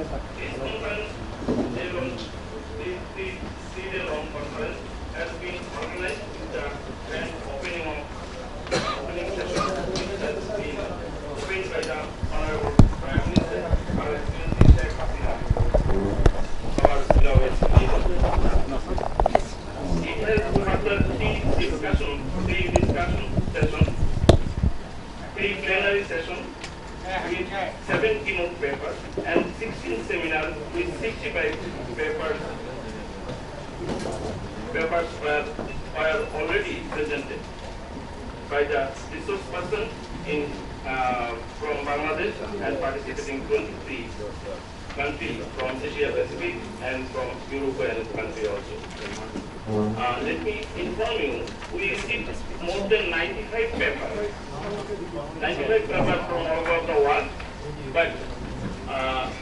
conference, the three-day-long conference has been organized with the grand opening session, which has been opened by the Honorable Prime Minister, Our Excellency Sheikh Hasina, our beloved leader. It has further pre-plenary session with 7 keynote papers and 16 seminars with 65 papers were already presented by the resource person from Bangladesh and participating 23 countries from Asia Pacific and from European countries also. Let me inform you, we received more than 95 papers from all over the world, but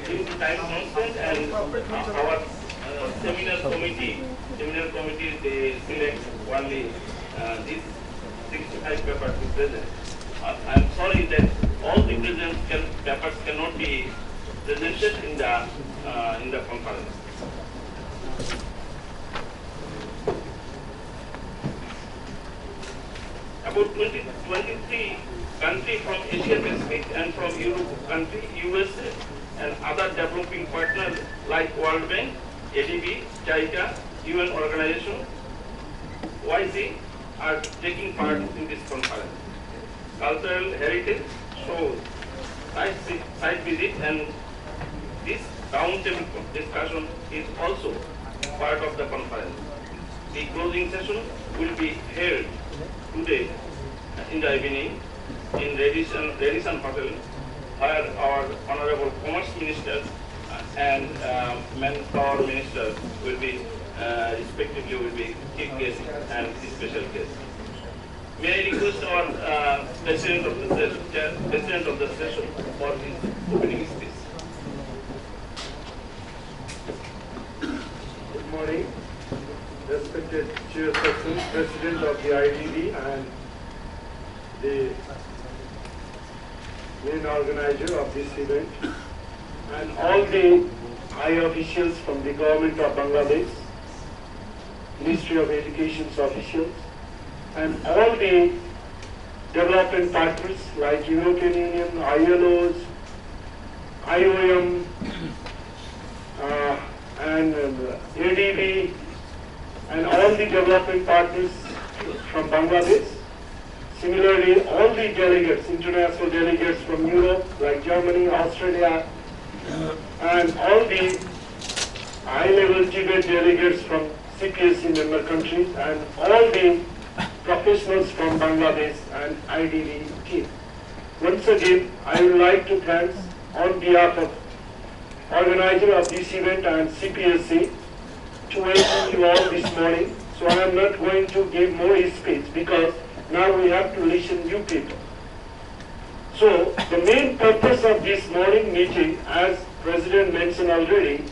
due to time constraint and our seminar committee, they select only these 65 papers to present. I am sorry that all the papers cannot be presented in the conference. About 23 countries from Asia Pacific and from Europe country, USA, and other developing partners like World Bank, ADB, JICA, UN organization, YC are taking part in this conference. Cultural heritage shows site visit, and this roundtable discussion is also part of the conference. The closing session will be held today in the evening in Radisson Hotel, where our Honorable Commerce Minister and Manpower Minister will be respectively chief guest and special guest. May I request our President of the session for his opening speech. Good morning, respected Chairperson, President of the IDB and the main organizer of this event, and all the high officials from the government of Bangladesh, Ministry of Education's officials, and all the development partners like European Union, ILOs, IOM, and ADB, and all the development partners from Bangladesh. Similarly, all the delegates, international delegates from Europe, like Germany, Australia, and all the high-level Tibet delegates from CPSC member countries, and all the professionals from Bangladesh and IDB team. Once again, I would like to thank on behalf of organizer of this event and CPSC to welcome you all this morning. So I am not going to give more speech because now we have to listen you people. So the main purpose of this morning meeting, as President mentioned already,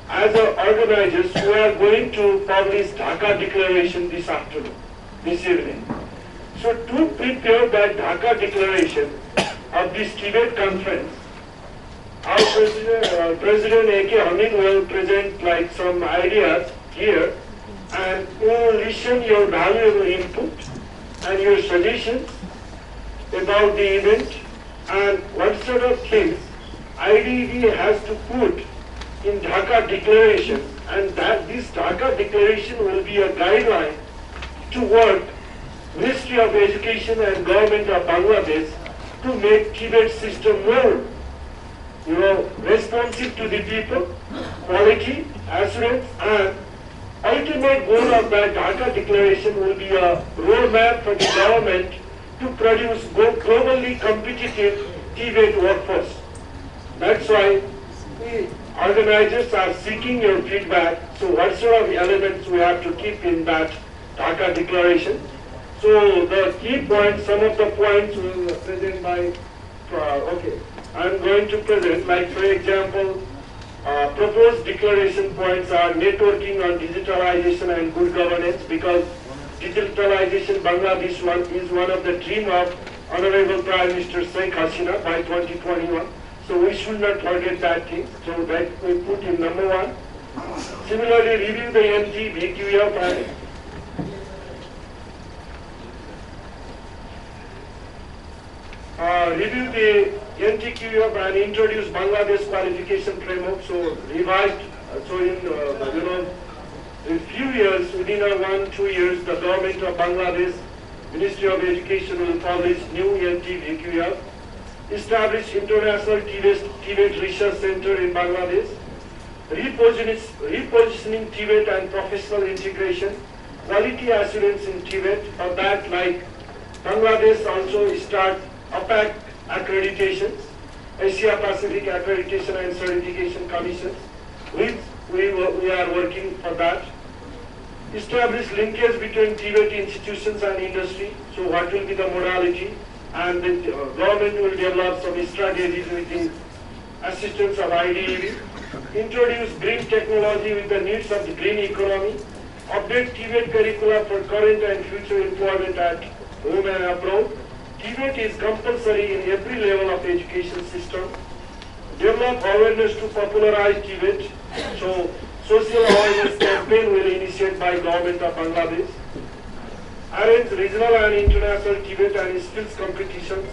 as organizers, we are going to publish Dhaka Declaration this afternoon, this evening. So to prepare that Dhaka Declaration of this Tibet conference, our President A.K. Hamid will present like some ideas here, and we will listen your valuable input and your suggestions about the event and what sort of things IDB has to put in Dhaka Declaration, and that this Dhaka Declaration will be a guideline to work Ministry of Education and Government of Bangladesh to make Tibet system more, responsive to the people, quality, assurance, and ultimate goal of that Dhaka Declaration will be a roadmap for the government to produce globally competitive Tibet workforce. That's why we organizers are seeking your feedback. So what sort of elements we have to keep in that Dhaka Declaration? So the key points, some of the points we will present by, I'm going to present, like for example, proposed declaration points are networking on digitalization and good governance, because digitalization Bangladesh is one of the dream of Honorable Prime Minister Sheikh Hasina by 2021. So we should not forget that thing. So that we put in number 1. Similarly, review the nthe, VQF and review the nthe and introduce Bangladesh qualification framework. So revised. So in few years, within 1-2 years, the government of Bangladesh, Ministry of Education will publish new nthe, VQF. Establish international TVET research center in Bangladesh. Repositioning TVET and professional integration. Quality assurance in TVET. For that, like Bangladesh also start APAC accreditations, Asia Pacific Accreditation and Certification Commissions, which we are working for that. Establish linkage between TVET institutions and industry. So what will be the modality? And the government will develop some strategies with the assistance of IDEB. Introduce green technology with the needs of the green economy. Update TVET curricula for current and future employment at home and abroad. TVET is compulsory in every level of education system. Develop awareness to popularize TVET. So social awareness campaign will initiate by government of Bangladesh. Arrange regional and international TVET and skills competitions.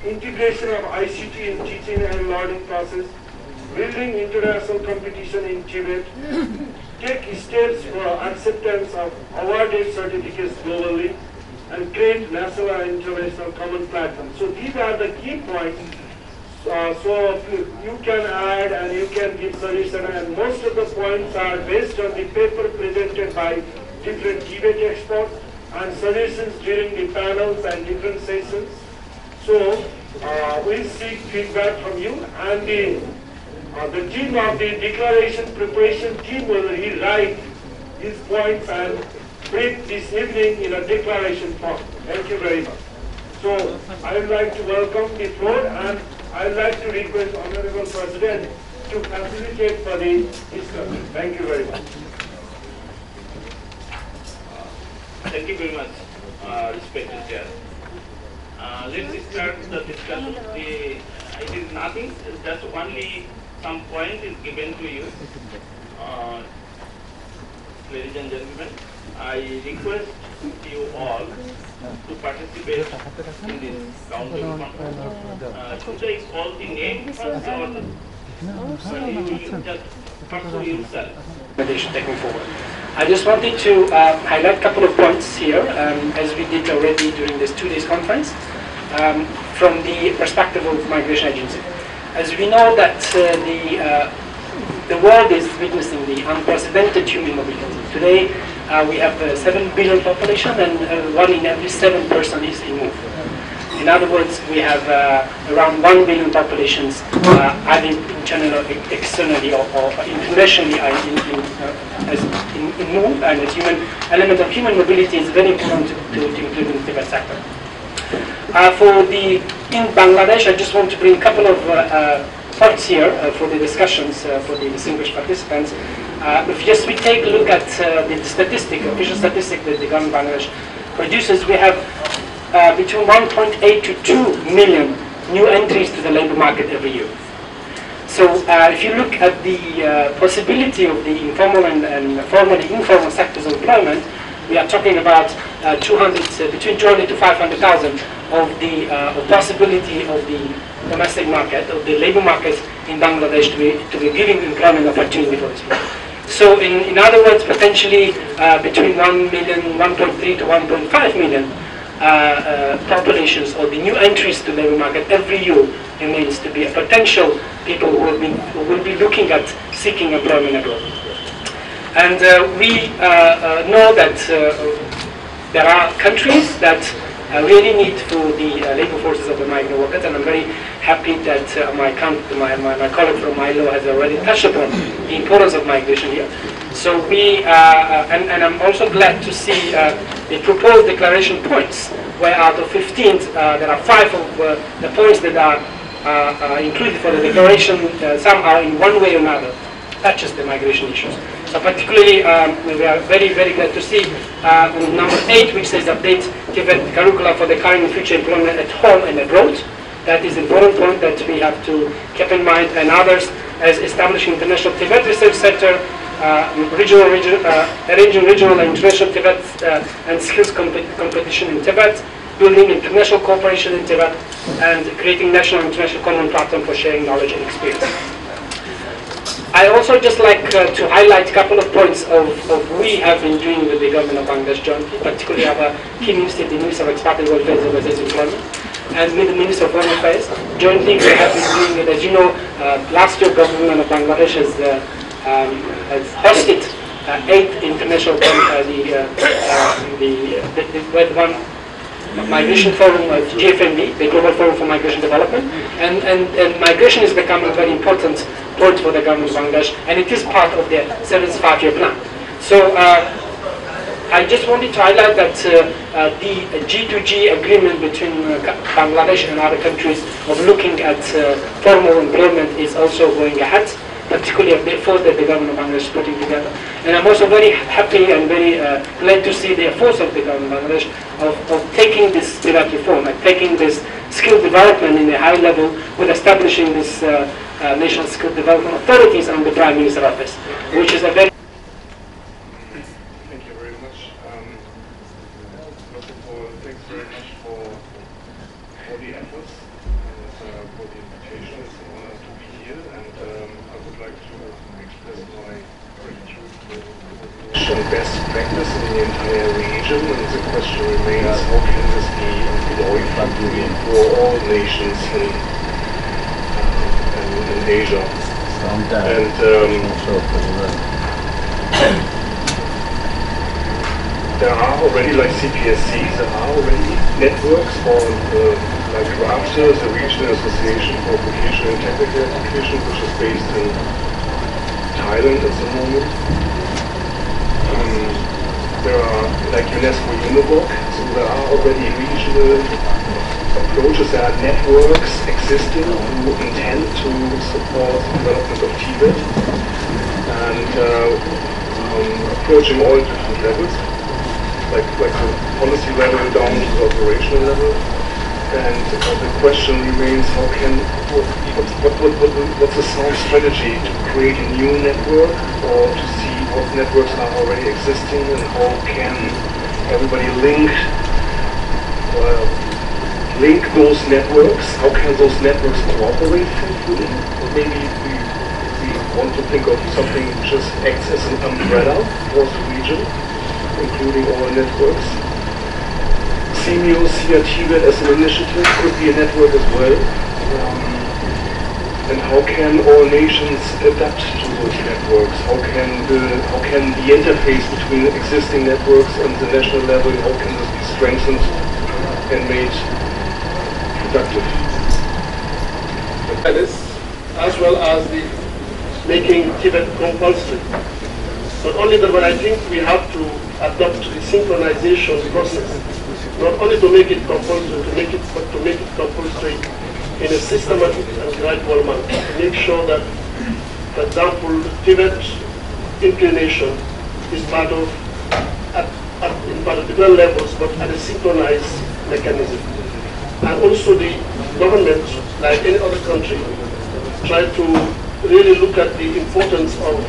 Integration of ICT in teaching and learning process. Building international competition in TVET. Take steps for acceptance of awarded certificates globally. And create national and international common platforms. So these are the key points. So you can add and you can give solution, and most of the points are based on the paper presented by different TVET experts and solutions during the panels and different sessions. So we'll seek feedback from you, and the team of the declaration preparation team will rewrite these points and print this evening in a declaration form. Thank you very much. So I would like to welcome the floor, and I would like to request Honorable President to facilitate for the discussion. Thank you very much. Thank you very much, respected Chair. Let's start the discussion. It is nothing, just only some point is given to you. Ladies and gentlemen, I request you all to participate in this council conference. Should I call the name first, or you will just pursue yourself? They should take me forward. I just wanted to highlight a couple of points here, as we did already during this 2 days conference, from the perspective of migration agency. As we know that the world is witnessing the unprecedented human mobility. Today, we have a 7 billion population, and 1 in every 7 person is in move. In other words, we have around 1 billion populations either internally, externally, or internationally in move, and the human element of human mobility is very important to include in the TVET sector. In Bangladesh, I just want to bring a couple of points here for the discussions for the distinguished participants. If we take a look at the official statistic that the government of Bangladesh produces, we have between 1.8 to 2 million new entries to the labor market every year. So if you look at the possibility of the informal and formally informal sectors of employment, we are talking about between 200 to 500,000 of the possibility of the domestic market, of the labor market in Bangladesh to be giving employment opportunity for this people. So in other words, potentially between 1 million, 1.3 to 1.5 million populations or the new entries to the labor market every year remains to be a potential people who will be looking at seeking employment abroad. And we know that there are countries that really need for the labor forces of the migrant workers, and I'm very happy that my colleague from ILO has already touched upon the importance of migration here. So and I'm also glad to see the proposed declaration points, where out of 15, there are 5 of the points that are included for the declaration somehow in one way or another touches the migration issues. So particularly, we are very, very glad to see number 8, which says update TVET curricula for the current and future employment at home and abroad. That is an important point that we have to keep in mind, and others as establishing international TVET research center, arranging regional and international TVET and skills competition in Tibet, building international cooperation in Tibet, and creating national and international common platform for sharing knowledge and experience. I also just like to highlight a couple of points of we have been doing with the government of Bangladesh jointly, particularly our key minister, the Minister of Expat and Welfare and Overseas Employment, and with the Minister of Foreign Affairs. Jointly, we have been doing it. As you know, last year, government of Bangladesh has hosted 8 international migration forum of GFMB, the Global Forum for Migration Development, and migration is becoming a very important point for the government of Bangladesh, and it is part of their 7th five-year plan. So I just wanted to highlight that the G2G agreement between Bangladesh and other countries of looking at formal employment is also going ahead, particularly of the effort that the government of Bangladesh is putting together. And I'm also very happy and very glad to see the efforts of the government of Bangladesh of taking this TVET reform and taking this skill development in a high level with establishing this National Skill Development Authorities under the Prime Minister's office, which is a very... Thank you very much. First of all, thanks very much for all the efforts and for the invitation. It's an honor to be here, and I would like to express my gratitude for best practice in the entire region. And the question remains, how can this be employed for all nations in Asia? And there are already, like CPSCs, there are already networks for like RAPSA, the Regional Association for Vocational and Technical Education, which is based in Thailand at the moment. There are like UNESCO Univoc, so there are already regional approaches. There are networks existing who intend to support the development of TVET and approaching all different levels, like the policy level down to the operational level. And the question remains, how can what's a sound strategy to create a new network, or to see what networks are already existing, and how can everybody link those networks? How can those networks cooperate fruitfully? Or maybe we want to think of something which just acts as an umbrella for the region, including all networks. CMUs here, TVET as an initiative could be a network as well. And how can all nations adapt to those networks? How can the interface between existing networks and the national level, how can this be strengthened and made productive? As well as the making TVET compulsory. Not only that, but I think we have to adopt the synchronization process. Not only to make it compulsory, but to make it compulsory in a systematic and gradual manner. To make sure that, for example, TVET inclination is part of, at different levels, but at a synchronized mechanism. And also the government, like any other country, try to really look at the importance of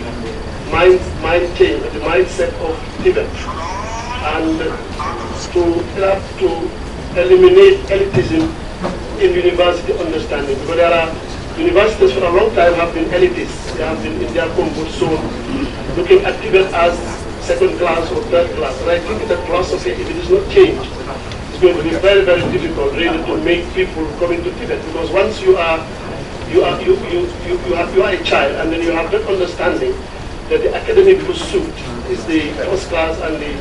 mind change, the mindset of TVET, and to help to eliminate elitism in university understanding. Because there are universities for a long time have been elitists. They have been in their comfort zone, looking at TVET as second class or third class. And I think that philosophy, if it is not changed, it's going to be very, very difficult really to make people come into TVET. Because once you are a child, and then you have that understanding that the academic pursuit is the first class and the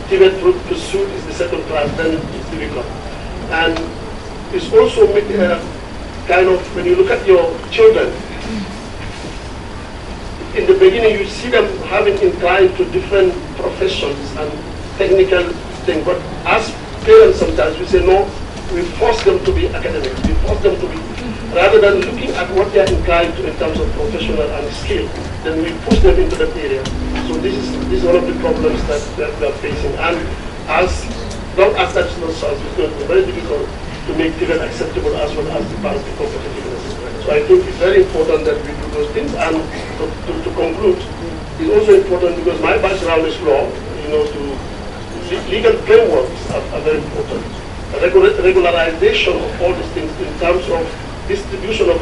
TVET pursuit is the second class, then it's difficult. And it's also kind of, when you look at your children, in the beginning you see them having inclined to different professions and technical things, but as parents sometimes we say no, we force them to be academic, we force them to be, rather than looking at what they are inclined to in terms of professional and skill, then we push them into that area. So this is one of the problems that we are facing. And as long as that's not solved, it's going to be very difficult to make TVET acceptable as well as the part of the competitiveness. So I think it's very important that we do those things. And to conclude, it's also important because my background is law, legal frameworks are very important. Regularization of all these things in terms of distribution of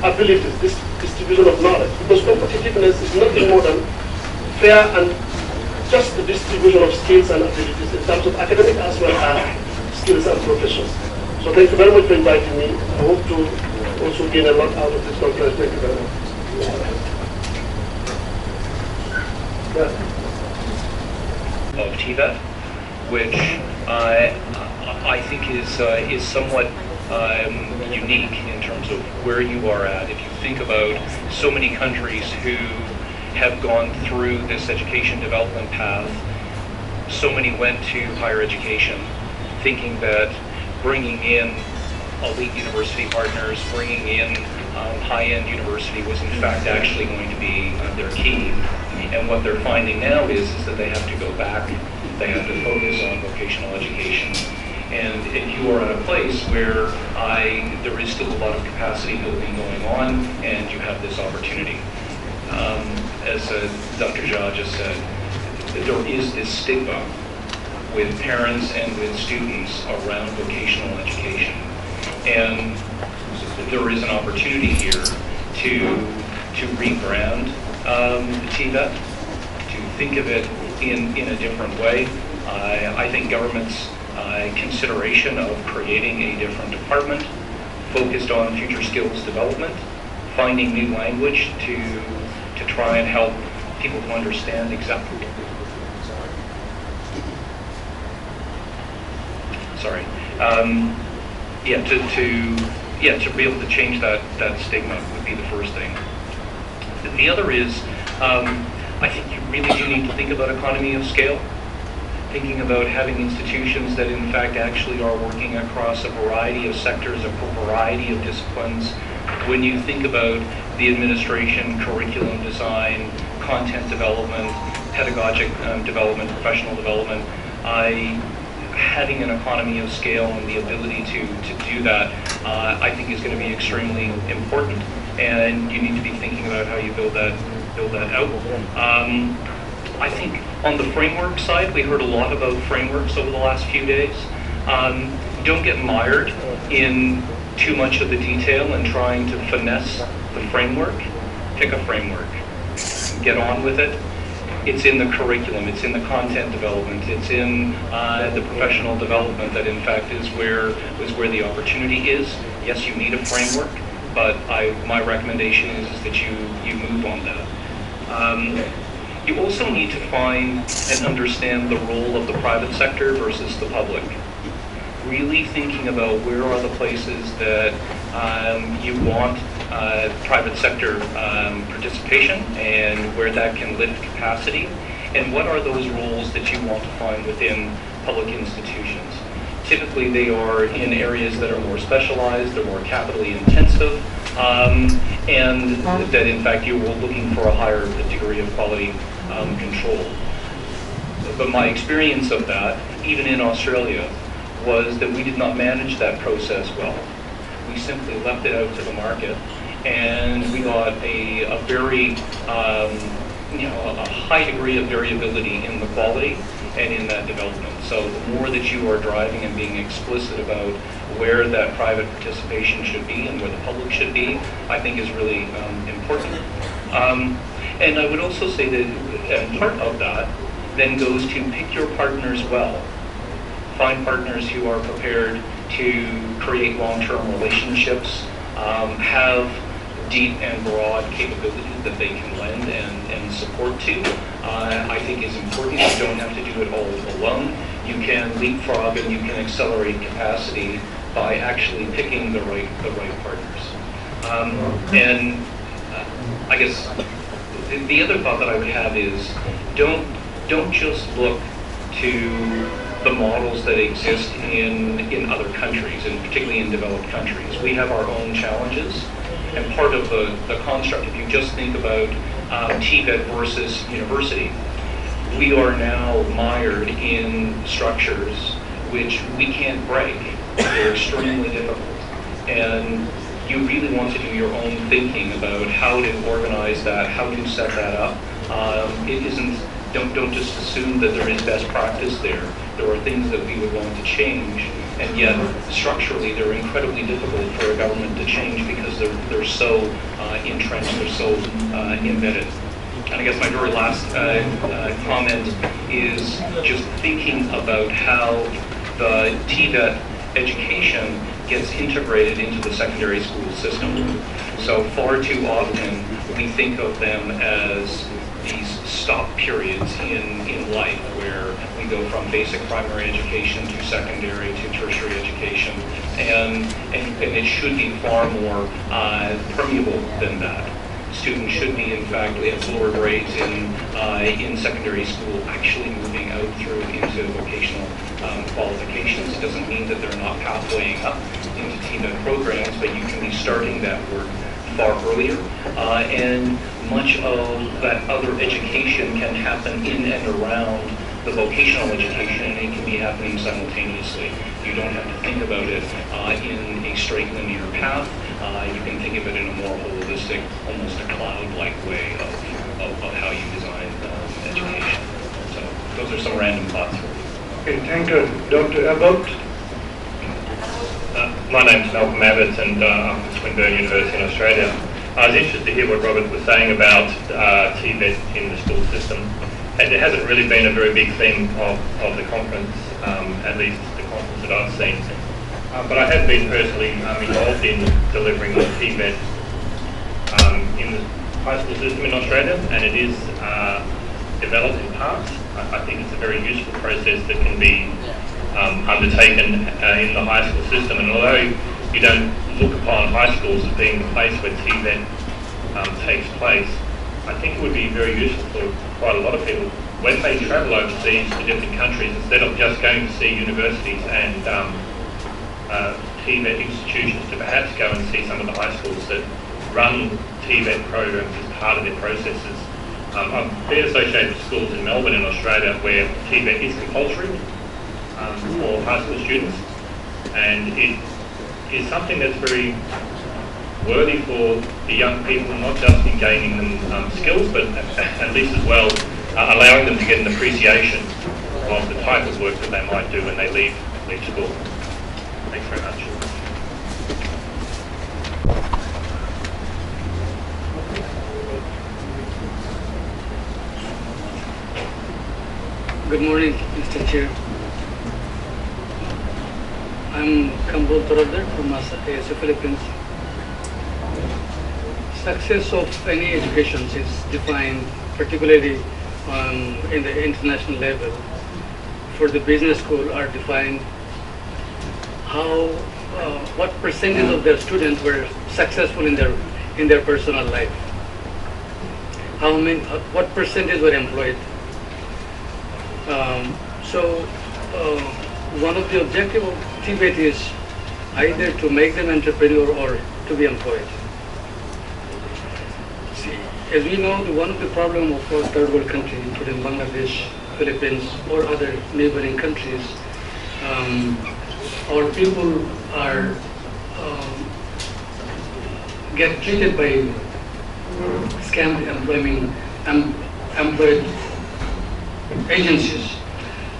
abilities, distribution of knowledge. Because competitiveness is nothing more than fair and just the distribution of skills and abilities in terms of academic as well as skills and professions. So thank you very much for inviting me. I hope to also gain a lot out of this conference. Thank you very much. Of TVET, which I think is somewhat unique in terms of where you are at. If you think about so many countries who have gone through this education development path, so many went to higher education thinking that bringing in elite university partners, bringing in high-end university was in fact actually going to be their key. And what they're finding now is that they have to go back, they have to focus on vocational education. And if you are at a place where there is still a lot of capacity building going on and you have this opportunity. As Dr. Jha just said, there is this stigma with parents and with students around vocational education. And there is an opportunity here to rebrand the TVET, to think of it in a different way. I think government's consideration of creating a different department focused on future skills development, finding new language to try and help people to understand exactly. Sorry. To be able to change that stigma would be the first thing. The other is, I think you really do need to think about economy of scale, thinking about having institutions that in fact actually are working across a variety of sectors, a variety of disciplines. When you think about the administration, curriculum design, content development, pedagogic development, professional development, having an economy of scale and the ability to do that, I think is going to be extremely important. And you need to be thinking about how you build that out. I think on the framework side, we heard a lot about frameworks over the last few days. Don't get mired in too much of the detail and trying to finesse the framework. Pick a framework, get on with it. It's in the curriculum, it's in the content development, it's in the professional development that in fact is where the opportunity is. Yes, you need a framework, but my recommendation is that you move on that. You also need to find and understand the role of the private sector versus the public. Really thinking about where are the places that you want private sector participation and where that can lift capacity, and what are those roles that you want to find within public institutions. Typically they are in areas that are more specialized, they're more capitally intensive, and that in fact you're looking for a higher degree of quality control. But my experience of that, even in Australia, was that we did not manage that process well. We simply left it out to the market, and we got a very, a high degree of variability in the quality and in that development. So the more that you are driving and being explicit about where that private participation should be and where the public should be, I think is really important. And I would also say that part of that then goes to pick your partners well. Find partners who are prepared to create long-term relationships, have deep and broad capabilities that they can lend and support to. I think is important. You don't have to do it all alone. You can leapfrog and you can accelerate capacity by actually picking the right partners. And I guess the other thought that I would have is don't just look to the models that exist in other countries, and particularly in developed countries. We have our own challenges, and part of the construct, if you just think about TVET versus university, we are now mired in structures which we can't break. They're extremely difficult. And you really want to do your own thinking about how to organize that, how to set that up. It isn't, don't just assume that there is best practice there. There are things that we would want to change, and yet structurally they're incredibly difficult for a government to change because they're so entrenched, they're so embedded. And I guess my very last comment is just thinking about how the TVET education gets integrated into the secondary school system. So far too often we think of them as these stop periods in life where we go from basic primary education to secondary to tertiary education, and it should be far more permeable than that. Students should be, in fact, we have lower grades in secondary school actually moving out through into vocational qualifications. It doesn't mean that they're not pathwaying up into TVET programs, but you can be starting that work far earlier. And much of that other education can happen in and around the vocational education, and it can be happening simultaneously. You don't have to think about it in a straight linear path. You can think of it in a more holistic, almost a cloud-like way of how you design education. So those are some random thoughts for you. Okay, thank you. Dr. Abbott? My name's Malcolm Abbott, and I'm from Swinburne University in Australia. I was interested to hear what Robert was saying about TVET in the school system. And it hasn't really been a very big theme of the conference, at least the conference that I've seen. But I have been personally involved in delivering on TVET in the high school system in Australia, and it is developed in parts. I think it's a very useful process that can be undertaken in the high school system. And although you don't look upon high schools as being the place where TVET takes place, I think it would be very useful for quite a lot of people when they travel overseas to different countries, instead of just going to see universities and TVET institutions, to perhaps go and see some of the high schools that run TVET programs as part of their processes. I've been associated with schools in Melbourne in Australia where TVET is compulsory for high school students, and it is something that's very worthy for the young people, not just in gaining them skills, but at least as well allowing them to get an appreciation of the type of work that they might do when they leave school. Thanks very much. Good morning, Mr. Chair. I'm Kambol Toradar from ASA Philippines. Success of any education is defined particularly in the international level. For the business school are defined how what percentage of their students were successful in their personal life. What percentage were employed. One of the objectives of TVET is either to make them entrepreneur or to be employed. See, as we know, one of the problems of our third world countries, including Bangladesh, Philippines, or other neighboring countries, our people are get treated by scam employed agencies.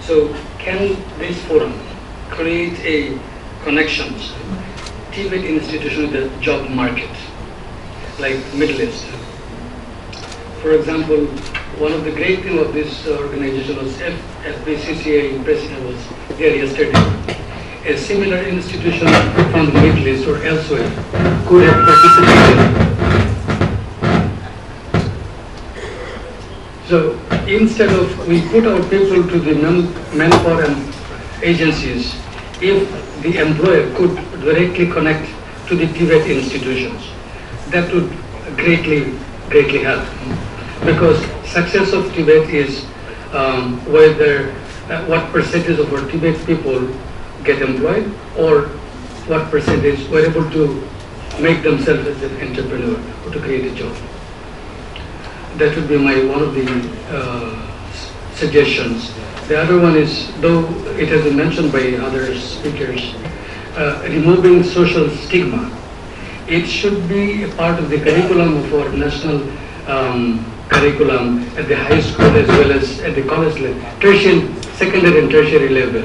So can this forum create a connections, TVET institution with the job market, like Middle East? For example, one of the great things of this organization was FBCCI president was there yesterday. A similar institution from the Middle East or elsewhere could have participated. So instead of we put our people to the manpower and agencies, if the employer could directly connect to the TVET institutions, that would greatly help. Because success of TVET is whether what percentage of our TVET people get employed, or what percentage were able to make themselves as an entrepreneur or to create a job. That would be one of the suggestions. The other one is, though it has been mentioned by other speakers, removing social stigma. It should be a part of the curriculum of our national curriculum at the high school as well as at the college level, tertiary, secondary and tertiary level.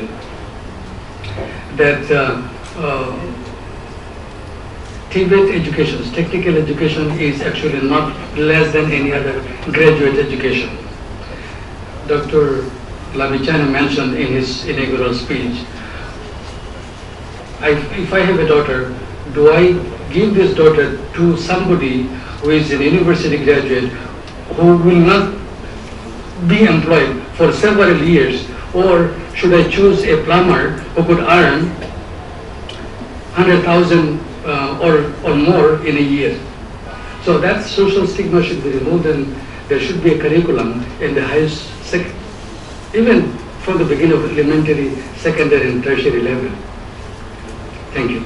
That TVET education, technical education, is actually not less than any other graduate education. Dr. Lavichana mentioned in his inaugural speech, if I have a daughter, do I give this daughter to somebody who is a university graduate who will not be employed for several years, or should I choose a plumber who could earn 100,000 or more in a year? So that social stigma should be removed, and there should be a curriculum in the highest, even from the beginning of elementary, secondary and tertiary level. Thank you.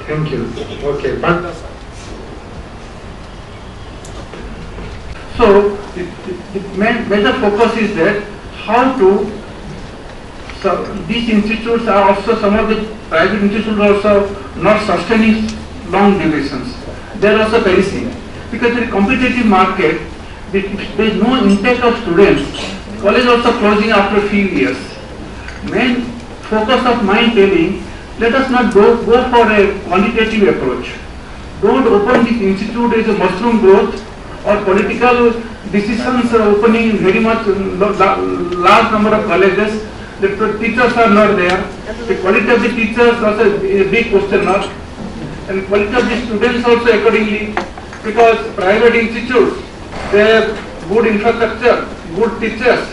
Thank you. Okay, but so the major focus is that how to. So these institutes are also, some of the private institutes are also not sustaining long durations. They are also perishing because in the competitive market there is no intake of students. College also closing after a few years. Main focus of mind telling, let us not go for a quantitative approach. Don't open this institute as a mushroom growth or political decisions are opening very much large number of colleges. The teachers are not there. The quality of the teachers also is a big question mark. And quality of the students also accordingly, because private institutes, they have good infrastructure, good teachers,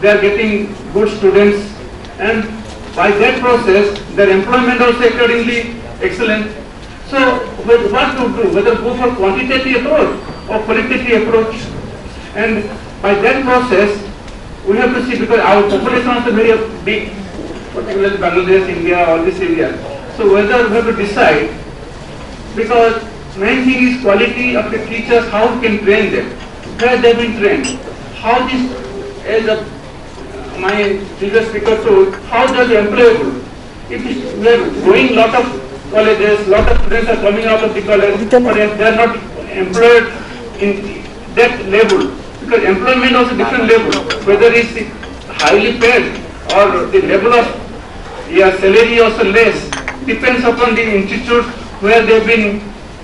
they are getting good students, and by that process, their employment also accordingly excellent. So what to do, whether go for quantitative approach or qualitative approach, and by that process, we have to see, because our population is very big, particularly Bangladesh, India, all these areas. So whether we have to decide, because main thing is quality of the teachers, how we can train them, where they have been trained, how this, as my previous speaker told, how they are employable. If we are growing lot of colleges, lot of students are coming out of the college, but they are not employed in that level. Because employment also different level, whether it's highly paid or the level of salary also less, depends upon the institute where they've been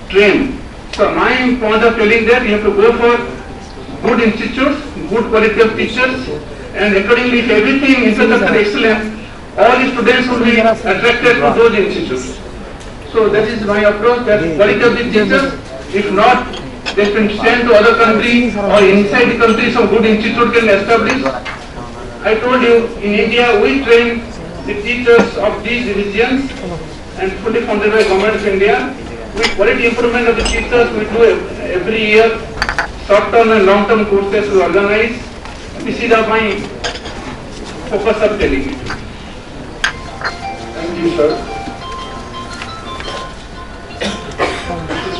trained. So my point of telling that you have to go for good institutes, good quality of teachers, and accordingly if everything infrastructure excellent, all the students will be attracted to those institutes. So that is my approach, that quality of the teachers, if not, they can send to other countries or inside the country some good institute can establish. I told you, in India we train the teachers of these regions and fully funded by Government of India. With quality improvement of the teachers, we do every year short-term and long-term courses we organize. This is my focus of telling you. Thank you, sir.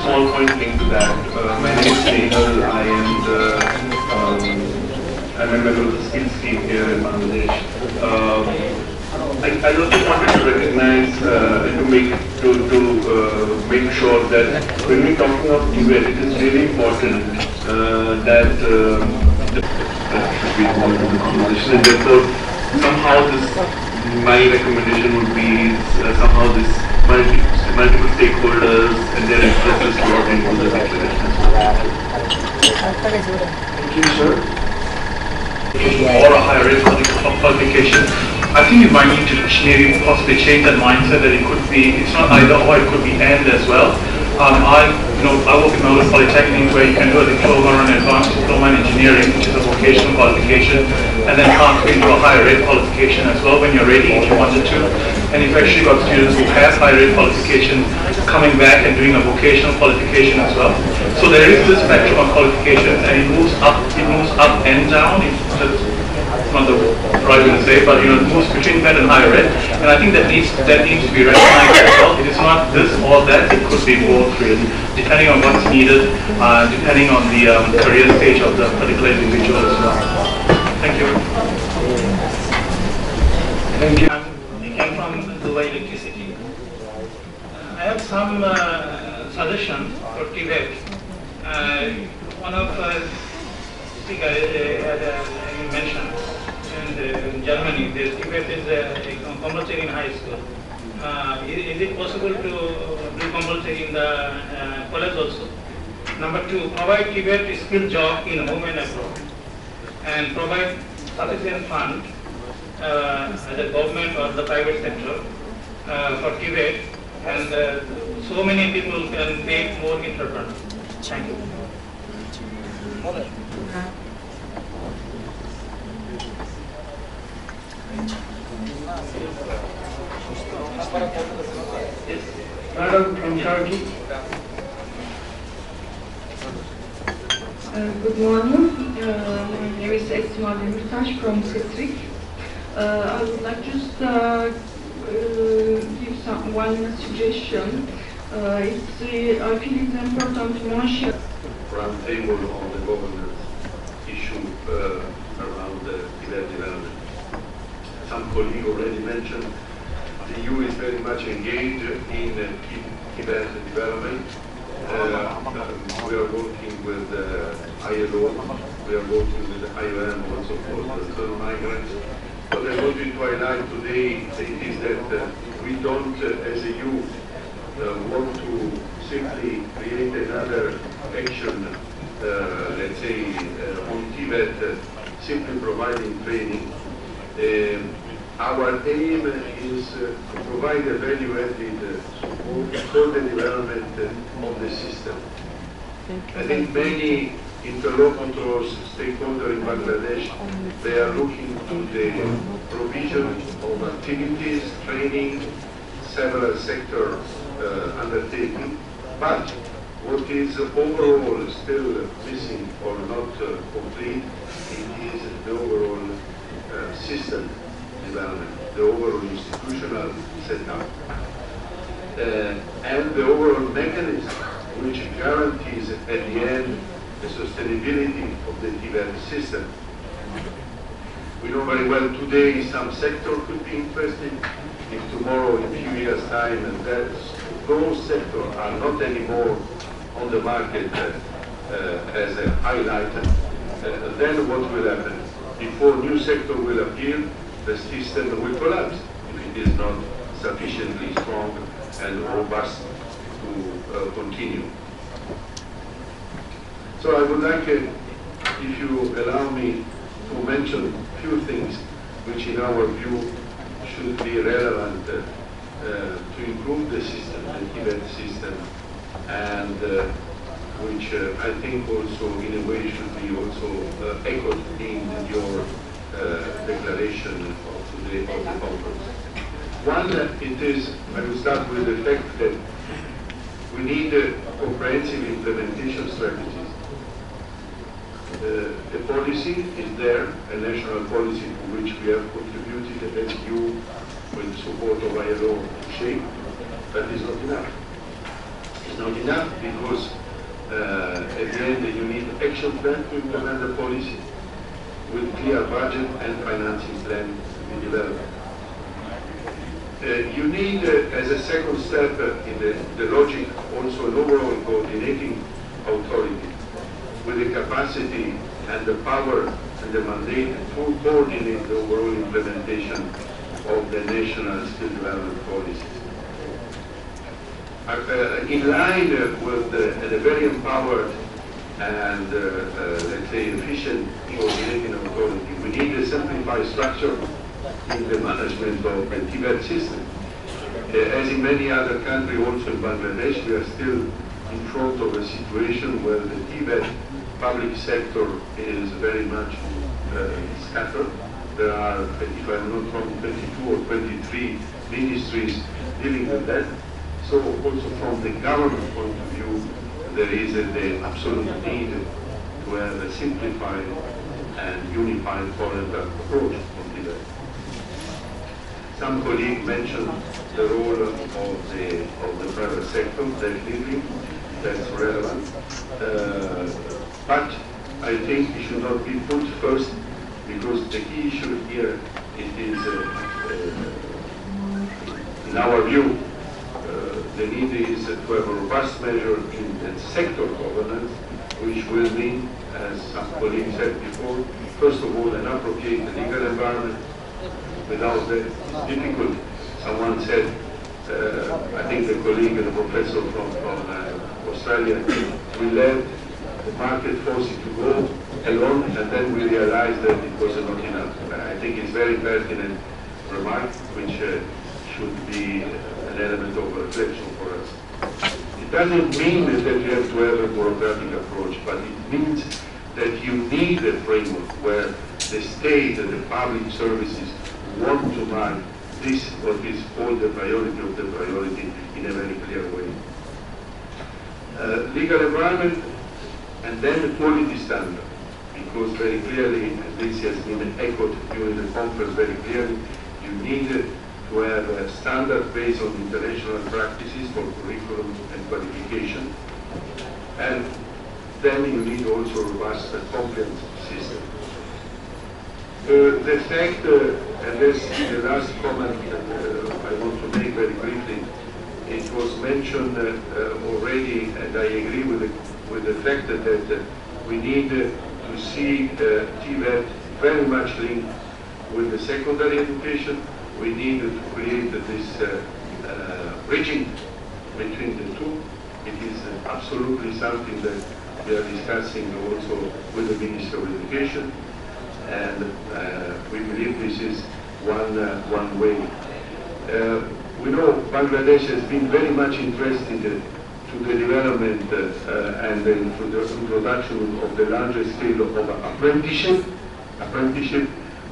Small point linked to that. My name is Nehal. I'm a member of the skills team here in Bangladesh. I also wanted to recognize and to make sure that when we're talking of TVET, it is really important that should be involved in the conversation, and therefore somehow my recommendation would be somehow this multiple stakeholders and their interests is brought into the declaration. Thank you, sir. Or a higher rate qualification. I think you might need to maybe possibly change that mindset that it could be, it's not either or, it could be and as well. I work in Melbourne Polytechnic where you can do a diploma or an advanced diploma in engineering, which is a vocational qualification, and then pathway into a higher rate qualification as well when you're ready if you wanted to. And you've actually got students who have higher rate qualification coming back and doing a vocational qualification as well. So there is this spectrum of qualifications, and it moves up and down. It's not the right way to say, but it moves between that and higher ed. And I think that needs to be recognized as well. It is not this or that, it could be both really, depending on what's needed, depending on the career stage of the particular individual as well. Thank you. Thank you. I came from the late some suggestions for TVET. One of speaker mentioned, in Germany, the TVET is compulsory in high school. Is it possible to do compulsory in the college also? Number two, provide TVET skill job in home and abroad, and provide sufficient fund as a government or the private sector for TVET, and so many people can make more entrepreneurs. Thank you. Madam from Turkey. Good morning. My name is Esma Demirtaş from Kıtrik. I would like just give one suggestion. I feel it's important to mention roundtable on the governance issue around the TVET development. Some colleague already mentioned the EU is very much engaged in TVET development. We are working with ILO, we are working with IOM also for the third migrants. What I want to highlight today is that we don't, as a EU, want to simply create another action, let's say, on TVET, simply providing training. Our aim is to provide a value-added for the development of the system. I think many interlocutors, stakeholders in Bangladesh, they are looking to the provision of activities, training, several sector undertaking, but what is overall still missing or not complete is the overall system development, the overall institutional setup, and the overall mechanism which guarantees at the end the sustainability of the TVET system. We know very well today some sector could be interesting. If tomorrow, in a few years' time, and those sectors are not anymore on the market as a highlight, then what will happen? Before new sector will appear, the system will collapse if it is not sufficiently strong and robust to continue. So I would like, if you allow me, to mention a few things which in our view should be relevant to improve the system, the TVET system, and which I think also in a way should be also echoed in your declaration of today of the conference. One, it is, I will start with the fact that we need comprehensive implementation strategies. The policy is there, a national policy to which we have contributed as EU with support of ILO shape, but it's not enough. It's not enough because at the end you need action plan to implement the policy with clear budget and financing plan to be developed. You need, as a second step in the logic, also an overall coordinating authority with the capacity and the power and the mandate to coordinate the overall implementation of the national skill development policies. In line with the very empowered and, let's say, efficient coordinating authority, we need a simplified structure in the management of the TVET system. As in many other countries, also in Bangladesh, we are still in front of a situation where the TVET public sector is very much scattered. There are, if I'm not wrong, 22 or 23 ministries dealing with that. So also from the government point of view, there is the absolute need to have a simplified and unified foreign approach on TVET. Some colleagues mentioned the role of the private sector, definitely, that's relevant. But I think it should not be put first, because the key issue here it is, in our view, The need is to have a robust measure in the sector governance, which will mean, as some colleagues said before, first of all, an appropriate legal environment. Without that, it's difficult. Someone said, I think the colleague, the professor from Australia, we let the market force it to go alone, and then we realized that it was not enough. I think it's very pertinent remark, which should be an element of reflection for us. It doesn't mean that you have to have a bureaucratic approach, but it means that you need a framework where the state and the public services want to mark this, what is called the priority of the priority, in a very clear way. Legal environment, and then the quality standard, because very clearly, and this has been echoed during the conference very clearly, you need to have a standard based on international practices for curriculum and qualification, and then you need also a robust compliance system. The fact, and this is the last comment I want to make very briefly, it was mentioned already, and I agree with the fact that we need to see TVET very much linked with the secondary education. We need to create this bridging between the two. It is absolutely something that we are discussing also with the Minister of Education, and we believe this is one way. We know Bangladesh has been very much interested to the development and the introduction of the larger scale of apprenticeship. Apprenticeship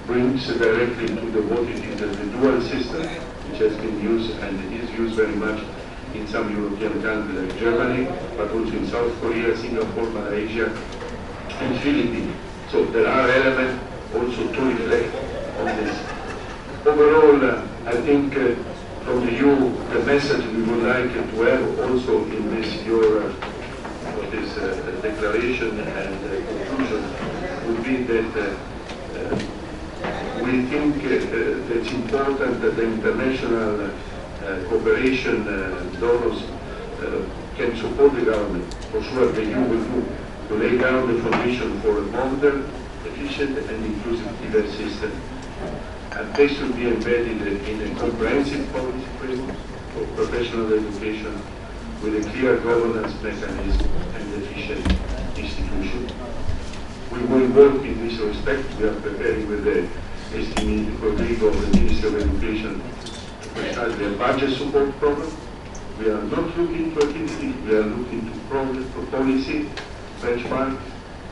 brings directly to the what it is the dual system, which has been used and is used very much in some European countries like Germany, but also in South Korea, Singapore, Malaysia, and Philippines. So there are elements also to reflect on this. Overall, I think from you, the message we would like to have also in this your declaration and conclusion would be that we think that it's important that the international cooperation donors can support the government. For sure, the EU will do to lay down the foundation for a modern, efficient, and inclusive TVET system. And they should be embedded in a comprehensive policy framework for professional education with a clear governance mechanism and efficient institution. We will work in this respect. We are preparing with the esteemed colleague of the Ministry of Education precisely a budget support program. We are not looking to activity, we are looking to policy, benchmark,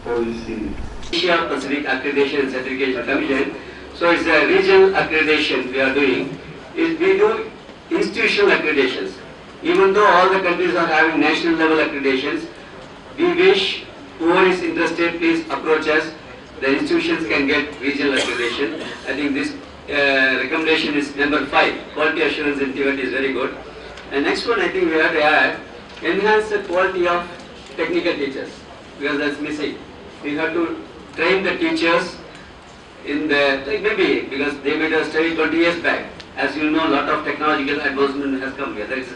policy. Asia Pacific Accreditation and Certification Commission. So it's a regional accreditation we are doing. We do institutional accreditations. Even though all the countries are having national level accreditations, we wish whoever is interested, please approach us. The institutions can get regional accreditation. I think this recommendation is number 5. Quality assurance in TVET is very good. And next one, I think we have to add, enhance the quality of technical teachers, because that's missing. We have to train the teachers in the, like maybe because they made a study 20 years back. As you know, a lot of technological advancement has come here. There is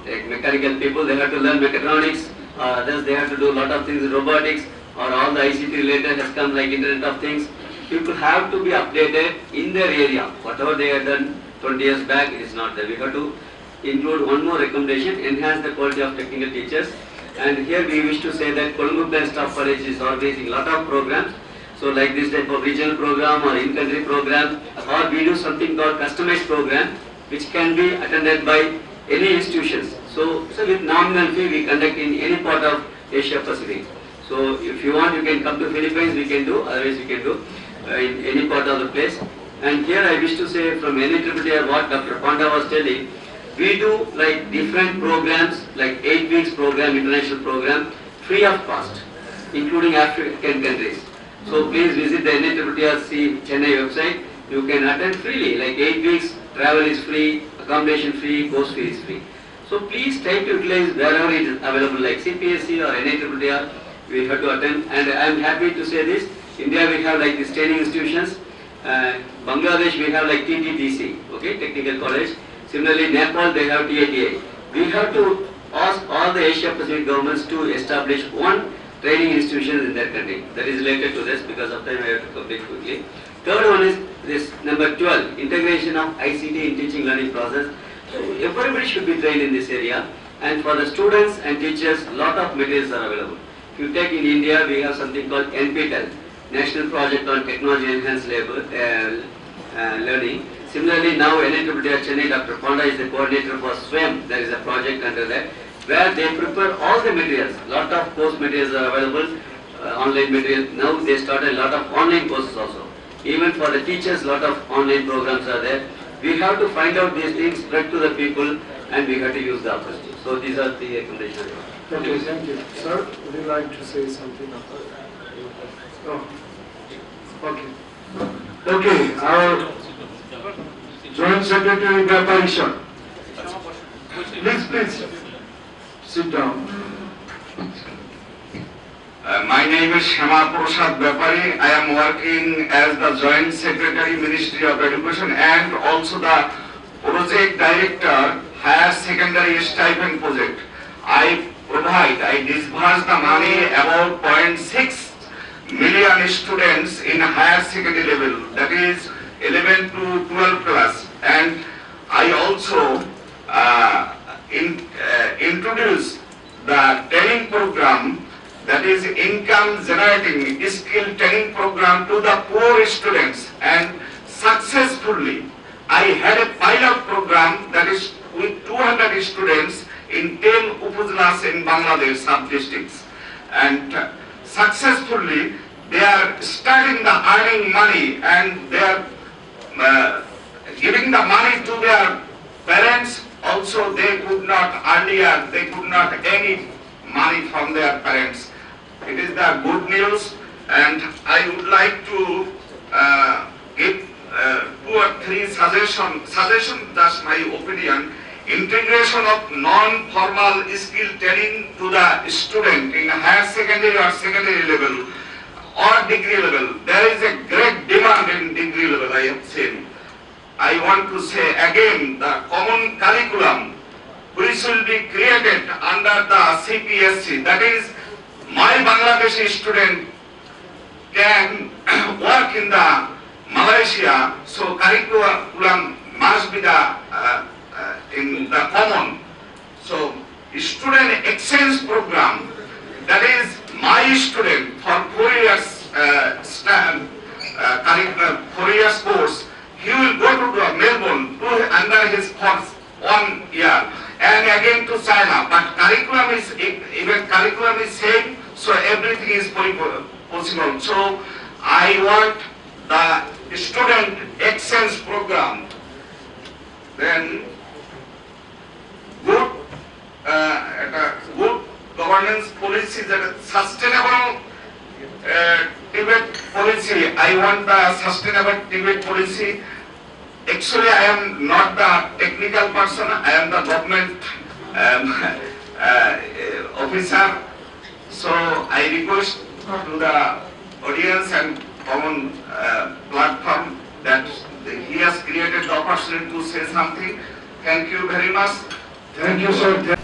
like mechanical people, they have to learn mechatronics, others they have to do a lot of things in robotics, or all the ICT related has come like Internet of Things. People have to be updated in their area. Whatever they have done 20 years back, it is not there. We have to include one more recommendation, enhance the quality of technical teachers. And here we wish to say that Colombo Plan Staff College is organizing a lot of programs. So like this type of regional program or in-country program, or we do something called customized program, which can be attended by any institutions. So with nominal fee we conduct in any part of Asia Pacific. So if you want, you can come to Philippines, we can do, otherwise we can do in any part of the place. And here I wish to say from NETTE what Dr. Panda was telling, we do like different programs, like 8 weeks program, international program, free of cost, including African countries. So please visit the NETTE Chennai website. You can attend freely, like 8 weeks, travel is free, accommodation free, course fee is free. So please try to utilize wherever it is available, like CPSC or NETTE, we have to attend. And I am happy to say this, India we have like these training institutions, Bangladesh we have like TTTC, okay, Technical College. Similarly, Nepal they have TATA. we have to ask all the Asia Pacific governments to establish one training institution in their country. That is related to this, because of time I have to complete quickly. Third one is this number 12, integration of ICT in teaching learning process. So everybody should be trained in this area, and for the students and teachers, lot of materials are available. If you take in India, we have something called NPTEL, National Project on Technology Enhanced Learning. Similarly, now NITT Chennai, Dr. Ponda is the coordinator for SWAM. There is a project under that, where they prepare all the materials. Lot of course materials are available, online materials. Now they started a lot of online courses also. Even for the teachers, lot of online programs are there. We have to find out these things, spread to the people, and we have to use the opportunity. So these are the recommendations. Okay, thank you. Sir, would you like to say something? No. Okay. Okay, our Joint Secretary Vyapari sir. Please, sit down. My name is Shama Prasad Vyapari. I am working as the Joint Secretary, Ministry of Education, and also the Project Director, Higher Secondary Stipend Project. I disburse the money about 0.6 million students in higher secondary level, that is 11 to 12 class. And I also introduce the training program, that is income generating skill training program to the poor students, and successfully I had a pilot program that is with 200 students in 10 upazilas in Bangladesh sub-districts, and successfully they are starting the earning money, and they are giving the money to their parents. Also they could not earlier, they could not any money from their parents. It is the good news, and I would like to give 2 or 3 suggestions, that's my opinion. Integration of non-formal skill training to the student in higher secondary or secondary level or degree level. There is a great demand in degree level, I have seen. I want to say again, the common curriculum which will be created under the CPSC, that is, my Bangladeshi student can work in the Malaysia, so curriculum must be the in the common. So student exchange program, that is my student for 4 years 4 years course, he will go to Melbourne under his course 1 year, and again to China. But curriculum is same, so everything is possible. So I want the student exchange program. Then good governance policy, that sustainable TVET policy. I want the sustainable TVET policy. Actually, I am not the technical person. I am the government officer. So I request to the audience and common platform that he has created the opportunity to say something. Thank you very much. Thank you, sir.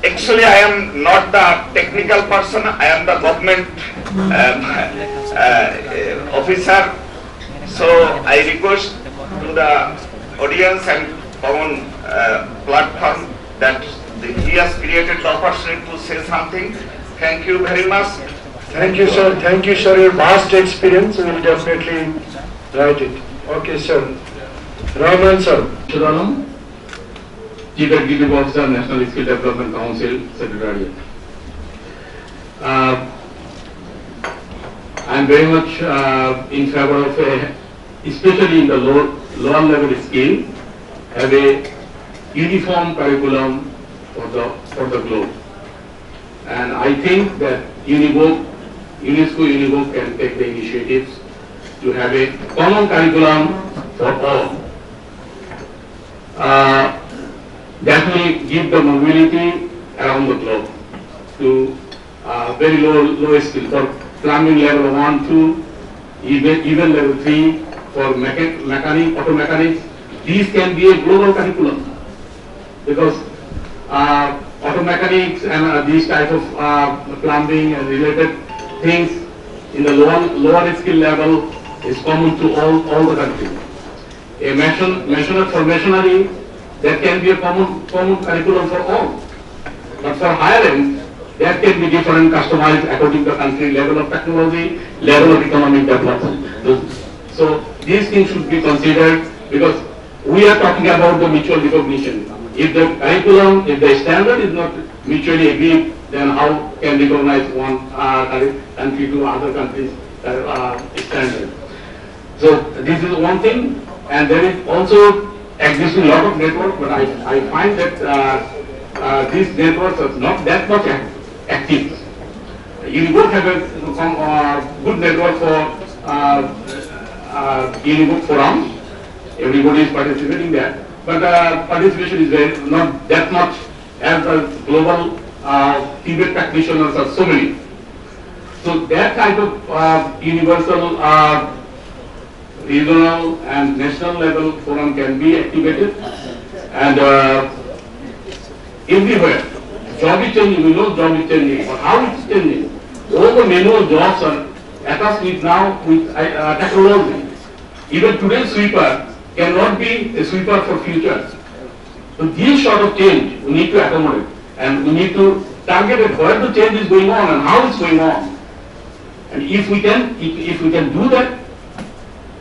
Actually, I am not the technical person. I am the government officer. So I request to the audience and common platform that he has created the opportunity to say something. Thank you very much. Thank you, sir. Thank you, sir. Your vast experience, we will definitely write it. Okay, sir. Rahman, sir. Shiranam, Chief Executive Officer, National Skill Development Council, Secretariat. I am very much in favor of especially in the lower level skill, have a uniform curriculum for the globe. And I think that UNESCO Univoc can take the initiatives to have a common curriculum for all. Definitely give the mobility around the globe to very low skill for plumbing level 1, 2, even level 3 for auto mechanics. These can be a global curriculum, because auto mechanics and these type of plumbing and related things in the lower skill level is common to all the countries. A masoner for masonry, that can be a common curriculum for all. But for higher end, that can be different, customized according to the country, level of technology, level of economic development. So these things should be considered, because we are talking about the mutual recognition. If the curriculum, if the standard is not mutually agreed, then how can we recognize one country to other countries' standard? So this is one thing, and there is also existing a lot of networks, but I find that these networks are not that much active. Unibook have a good network for Unibook forum. Everybody is participating there, but participation is not that much as the global TVET practitioners are so many. So that type of universal, regional and national level forum can be activated, and everywhere job is changing. We know job is changing, but how it is changing? All the manual jobs are attached with now with technology. Even today's sweeper cannot be a sweeper for future. So these sort of change we need to accommodate, and we need to target it where the change is going on and how it's going on. And if we can do that,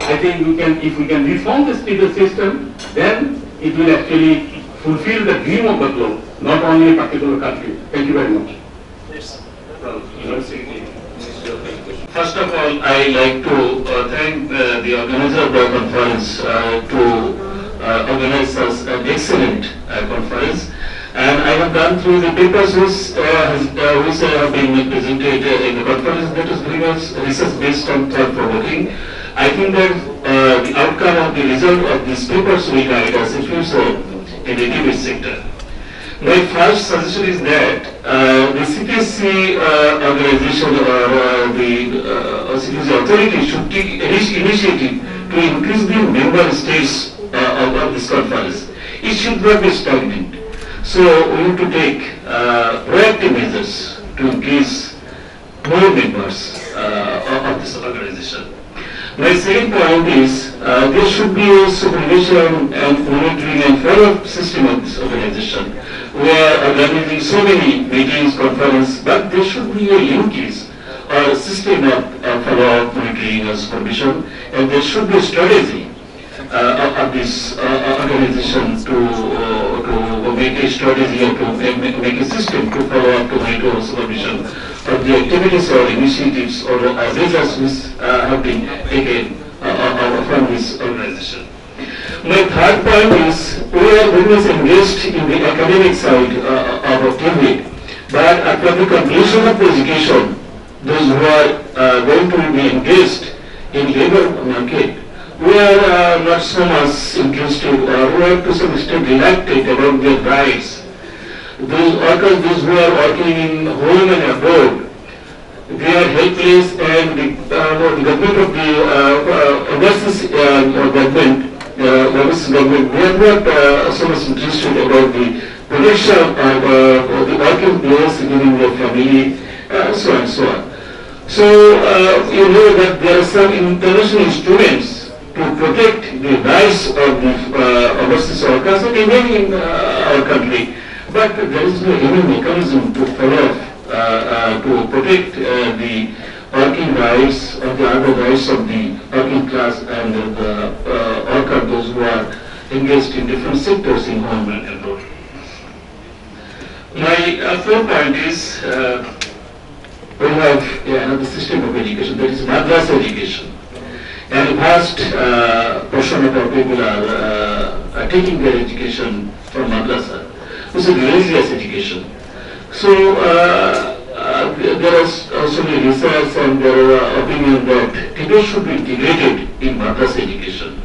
I think if we can reform this system, then it will actually fulfill the dream of the globe, not only a particular country. Thank you very much. Yes. First of all, I like to thank the organizer of the conference to organize such an excellent conference. And I have gone through the papers which have been presented in the conference. That is very much research based on thought-provoking. I think that the outcome of the result of these papers will guide us in future in the TVET sector. My first suggestion is that the CPSC organization or the CPSC authority should take initiative to increase the member states of this conference. It should not be stagnant. So we have to take proactive measures to increase more members of this organization. My second point is there should be a supervision and monitoring and follow-up system of this organization. We are organizing so many meetings, conferences, but there should be a linkage or a system of follow-up, monitoring and supervision, and there should be a strategy of this organization to make a strategy or to make a system to follow up, to monitor supervision of the activities or initiatives or measures which have been taken from this organization. My third point is we are very much engaged in the academic side of TVET, but after the completion of the education, those who are going to be engaged in labor market, we are not so much interested, or we are to some extent reluctant about their rights. Those workers, those who are working in home and abroad, they are helpless, and the government of the overseas government, we are not so much interested about the protection of the working place, giving their family, so on and so on. So you know that there are some international instruments to protect the rights of the overseas workers and even in our country, but there is no any mechanism to follow up to protect the working rights or the other rights of the working class and the workers, those who are engaged in different sectors in home and abroad. My third point is we have another system of education, that is madrasa education. And the vast portion of our people are taking their education from madrasa, which is religious education. So there is also many research and there are opinion that TVET should be integrated in madrasa education.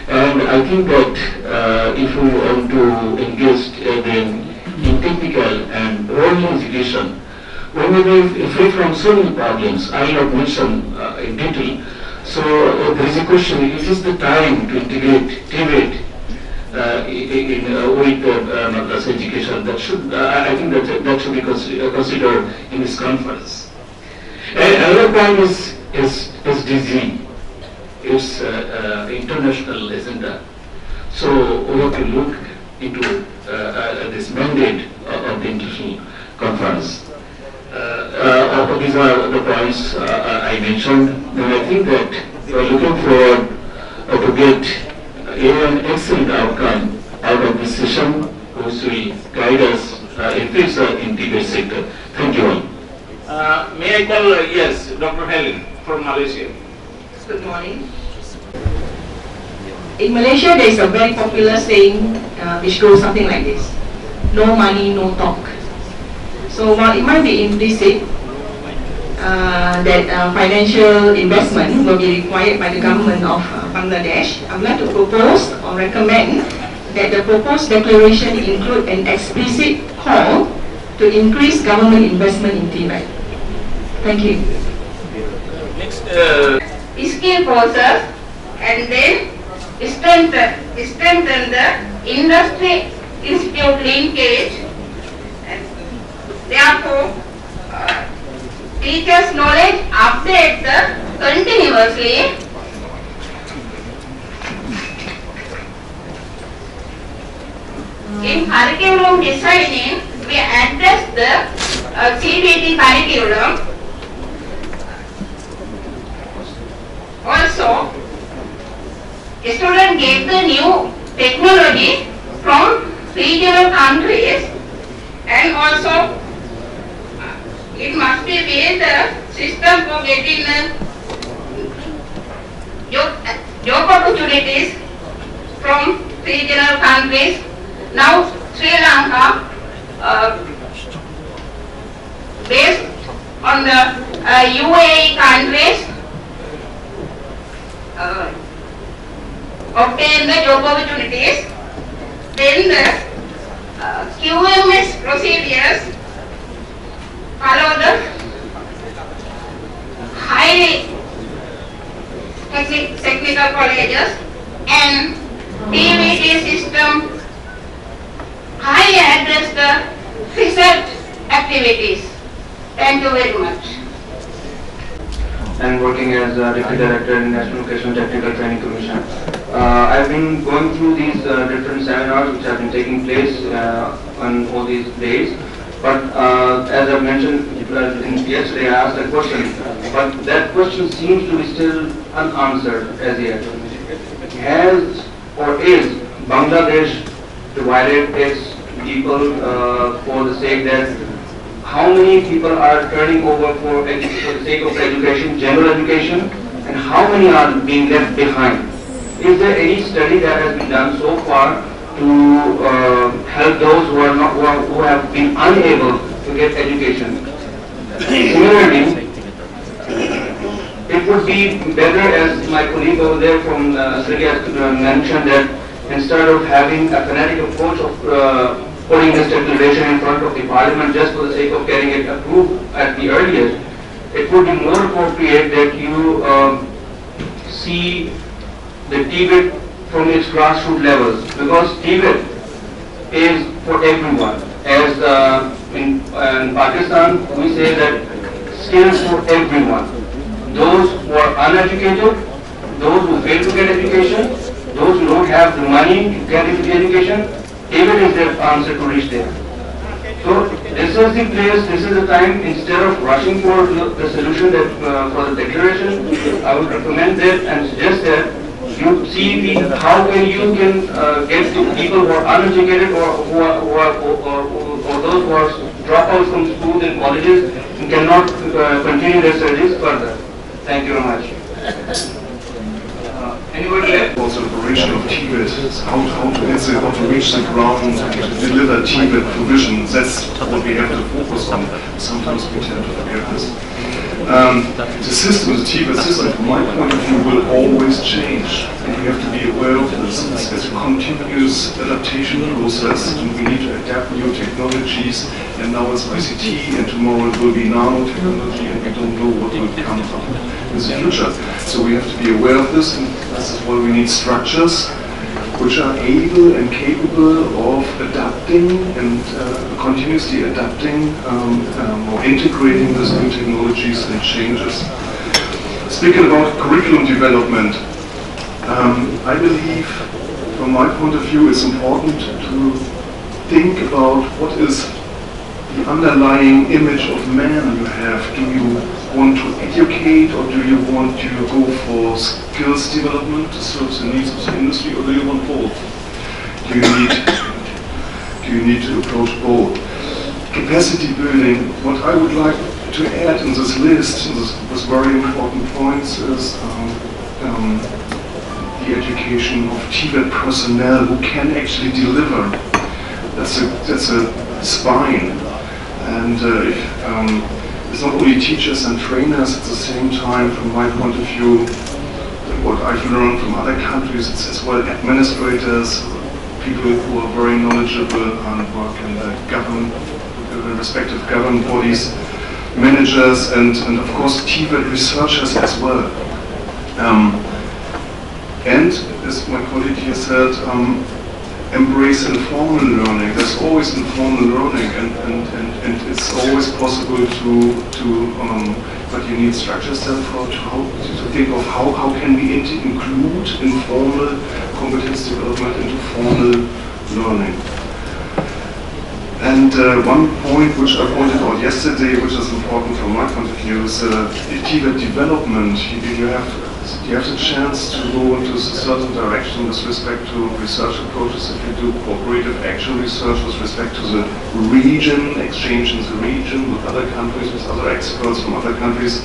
And I think that if we want to engage them in technical and worldly education, we may be free from so many problems. I will not mention in detail. So there is a question, it is the time to integrate TVET with madrasa education. That should, I think that should be considered in this conference. And another point is SDG, its international agenda. So we have to look into this mandate of the international conference. These are the points I mentioned, and I think that we are looking forward to get an excellent outcome out of this session, which will guide us in future in TVET sector. Thank you all. May I call, yes, Dr. Helen from Malaysia. Good morning. In Malaysia, there is a very popular saying which goes something like this: no money, no talk. So while it might be implicit that financial investment will be required by the government of Bangladesh, I would like to propose or recommend that the proposed declaration include an explicit call to increase government investment in TVET. Thank you. Next, skill process and then strengthen the industry institute linkage. And therefore, teachers' knowledge update continuously. In curriculum designing, we address the TVET curriculum. Also, students get the new technology from regional countries, and also it must be with the system for getting job opportunities from regional countries. Now Sri Lanka, based on the UAE countries, obtain the job opportunities. Then the QMS procedures follow the high technical colleges, and TVET system highly address the research activities. Thank you very much. And working as Deputy Director in National Vocational Technical Training Commission. I've been going through these different seminars which have been taking place on all these days. But as I mentioned yesterday, I asked a question, but that question seems to be still unanswered as yet. Has or is Bangladesh divided its people for the sake that how many people are turning over for the sake of education, general education, and how many are being left behind? Is there any study that has been done so far to help those who have been unable to get education? Similarly, it would be better, as my colleague over there from Australia mentioned, that instead of having a fanatic approach of putting this declaration in front of the parliament just for the sake of getting it approved at the earliest, it would be more appropriate that you see the TVET from its grassroots levels, because TVET is for everyone. As in Pakistan, we say that skills for everyone. Those who are uneducated, those who fail to get education, those who don't have the money to get into the education, TVET is their answer to reach there. So this is the place, this is the time, instead of rushing for the solution that for the declaration, I would recommend that and suggest that you see how you can get to people who are uneducated or those who are dropouts from schools and colleges and cannot continue their studies further. Thank you very much. Anybody else? Also, operation of TVET, how to reach the ground and to deliver TVET provision. That's what we have to focus on. Sometimes we tend to forget this. The system, the TVET system, from my point of view, will always change. And we have to be aware of this. It's a continuous adaptation process, and we need to adapt new technologies. And now it's ICT, and tomorrow it will be nanotechnology, and we don't know what will come from in the future. So we have to be aware of this, and this is why we need structures. which are able and capable of adapting and continuously adapting or integrating these new technologies and changes. Speaking about curriculum development, I believe, from my point of view, it's important to think about what is the underlying image of man you have. Do you want to educate, or do you want to go for skills development to serve the needs of the industry, or do you want both? Do you need to approach both? Capacity building, what I would like to add in this list, this very important points, is the education of TVET personnel who can actually deliver. That's a spine. And it's not only teachers and trainers, at the same time, from my point of view, what I've learned from other countries, it's as well administrators, people who are very knowledgeable and work in the respective government bodies, managers, and of course TVET researchers as well. And as my colleague here said, embrace informal learning. There's always informal learning, and it's always possible but you need structures then to think of how can we include informal competence development into formal learning. And one point which I pointed out yesterday, which is important from my point of view, is TVET development. You have the chance to go into a certain direction with respect to research approaches if you do cooperative action research with respect to the region, exchange in the region with other countries, with other experts from other countries,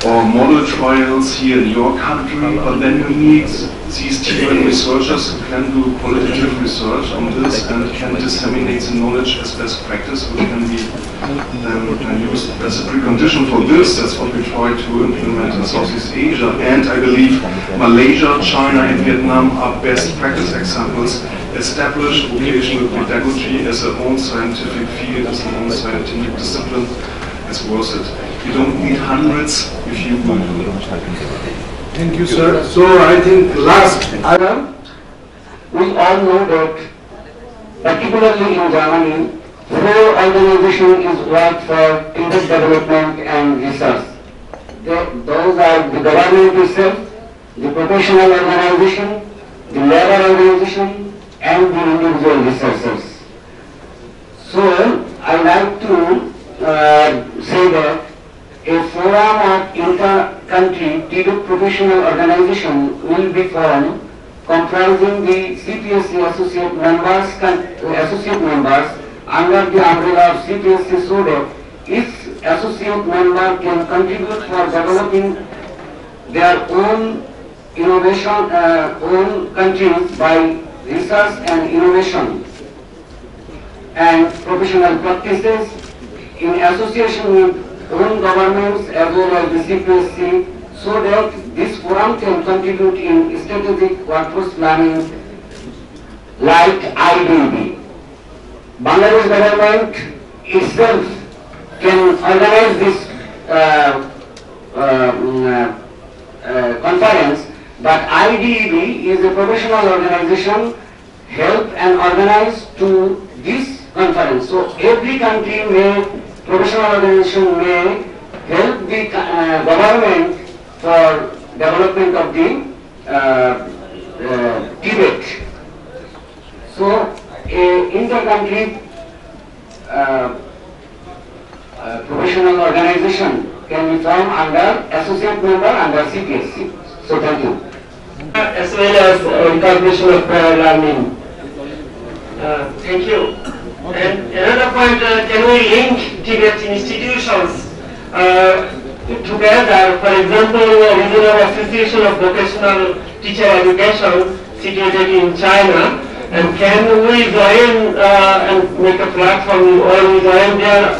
or model trials here in your country, but then you need these TVET researchers who can do qualitative research on this and can disseminate the knowledge as best practice, which can be used as a precondition for this. That's what we try to implement in Southeast Asia, and I believe Malaysia, China and Vietnam are best practice examples. Establish vocational pedagogy as a own scientific field, as an own scientific discipline. It's worth it. You don't need hundreds if you will do it. Thank you, sir. So I think last, we all know that, particularly in Germany, 4 organizations is work for TVET development and research. Those are the government itself, the professional organization, the labor organization, and the individual researchers. So I like to say that a forum of inter-country TVET professional organization will be formed, comprising the CPSC associate members under the umbrella of CPSC, so that each associate member can contribute for developing their own innovation, own countries by research and innovation and professional practices in association with own governments as well as the CPSC, so that this forum can contribute in strategic workforce planning like IDB. Bangladesh government itself can organize this conference, but IDEB is a professional organization help and organize to this conference. So every country professional organization may help the government for development of the TVET. So a inter-country professional organization can be formed under associate member under CPSC. So thank you. As well as recognition of prior learning. Thank you. And another point, can we link TVET institutions together? For example, Regional Association of Vocational Teacher Education situated in China, and can we join and make a platform, or we join there,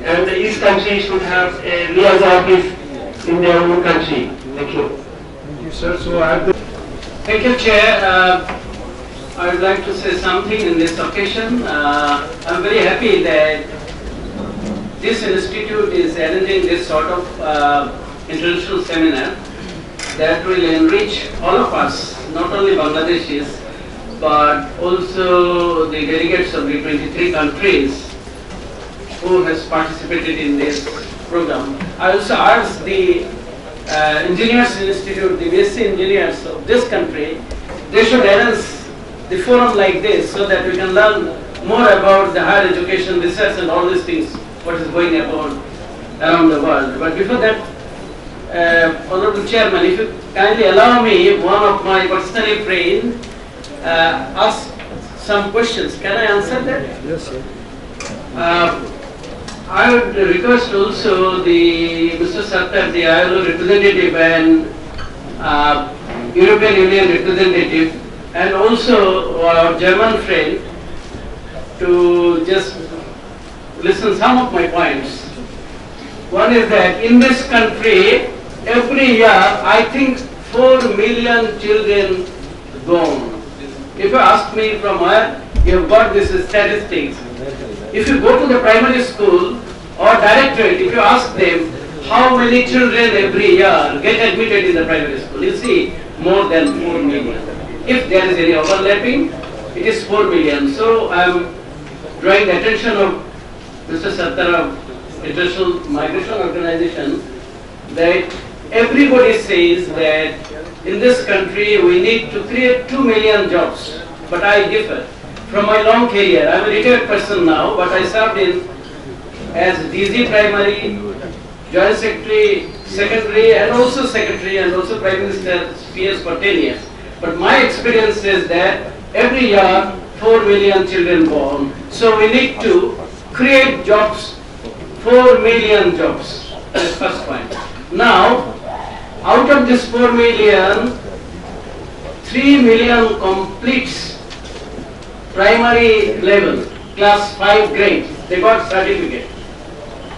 and each country should have a liaison office in their own country. Thank you. Thank you, sir. So Thank you, Chair. I would like to say something in this occasion. I'm very happy that this institute is arranging this sort of international seminar that will enrich all of us, not only Bangladeshis, but also the delegates of the 23 countries who has participated in this program. I also asked the Engineers Institute, the BSc engineers of this country, they should arrange the forum like this so that we can learn more about the higher education, research and all these things, what is going on around the world. But before that, Honorable Chairman, if you kindly allow me, one of my personal friends ask some questions. Can I answer that? Yes, sir. I would request also the Mr. Sattar, the ILO representative and European Union representative, and also our German friend to just listen some of my points. One is that in this country, every year, I think 4 million children born. If you ask me from where you have got this statistics, if you go to the primary school or directorate, if you ask them how many children every year get admitted in the primary school, you see more than 4 million. If there is any overlapping, it is 4 million. So I am drawing the attention of Mr. Sattar of International Migration Organization that everybody says that in this country we need to create 2 million jobs, but I differ. From my long career, I am a retired person now, but I served in as DG primary, joint secretary, secretary and also Prime Minister's PS for 10 years. But my experience is that every year 4 million children born. So we need to create jobs, 4 million jobs. That's the first point. Now, out of this 4 million, 3 million completes primary level, class 5 grade. They got certificate.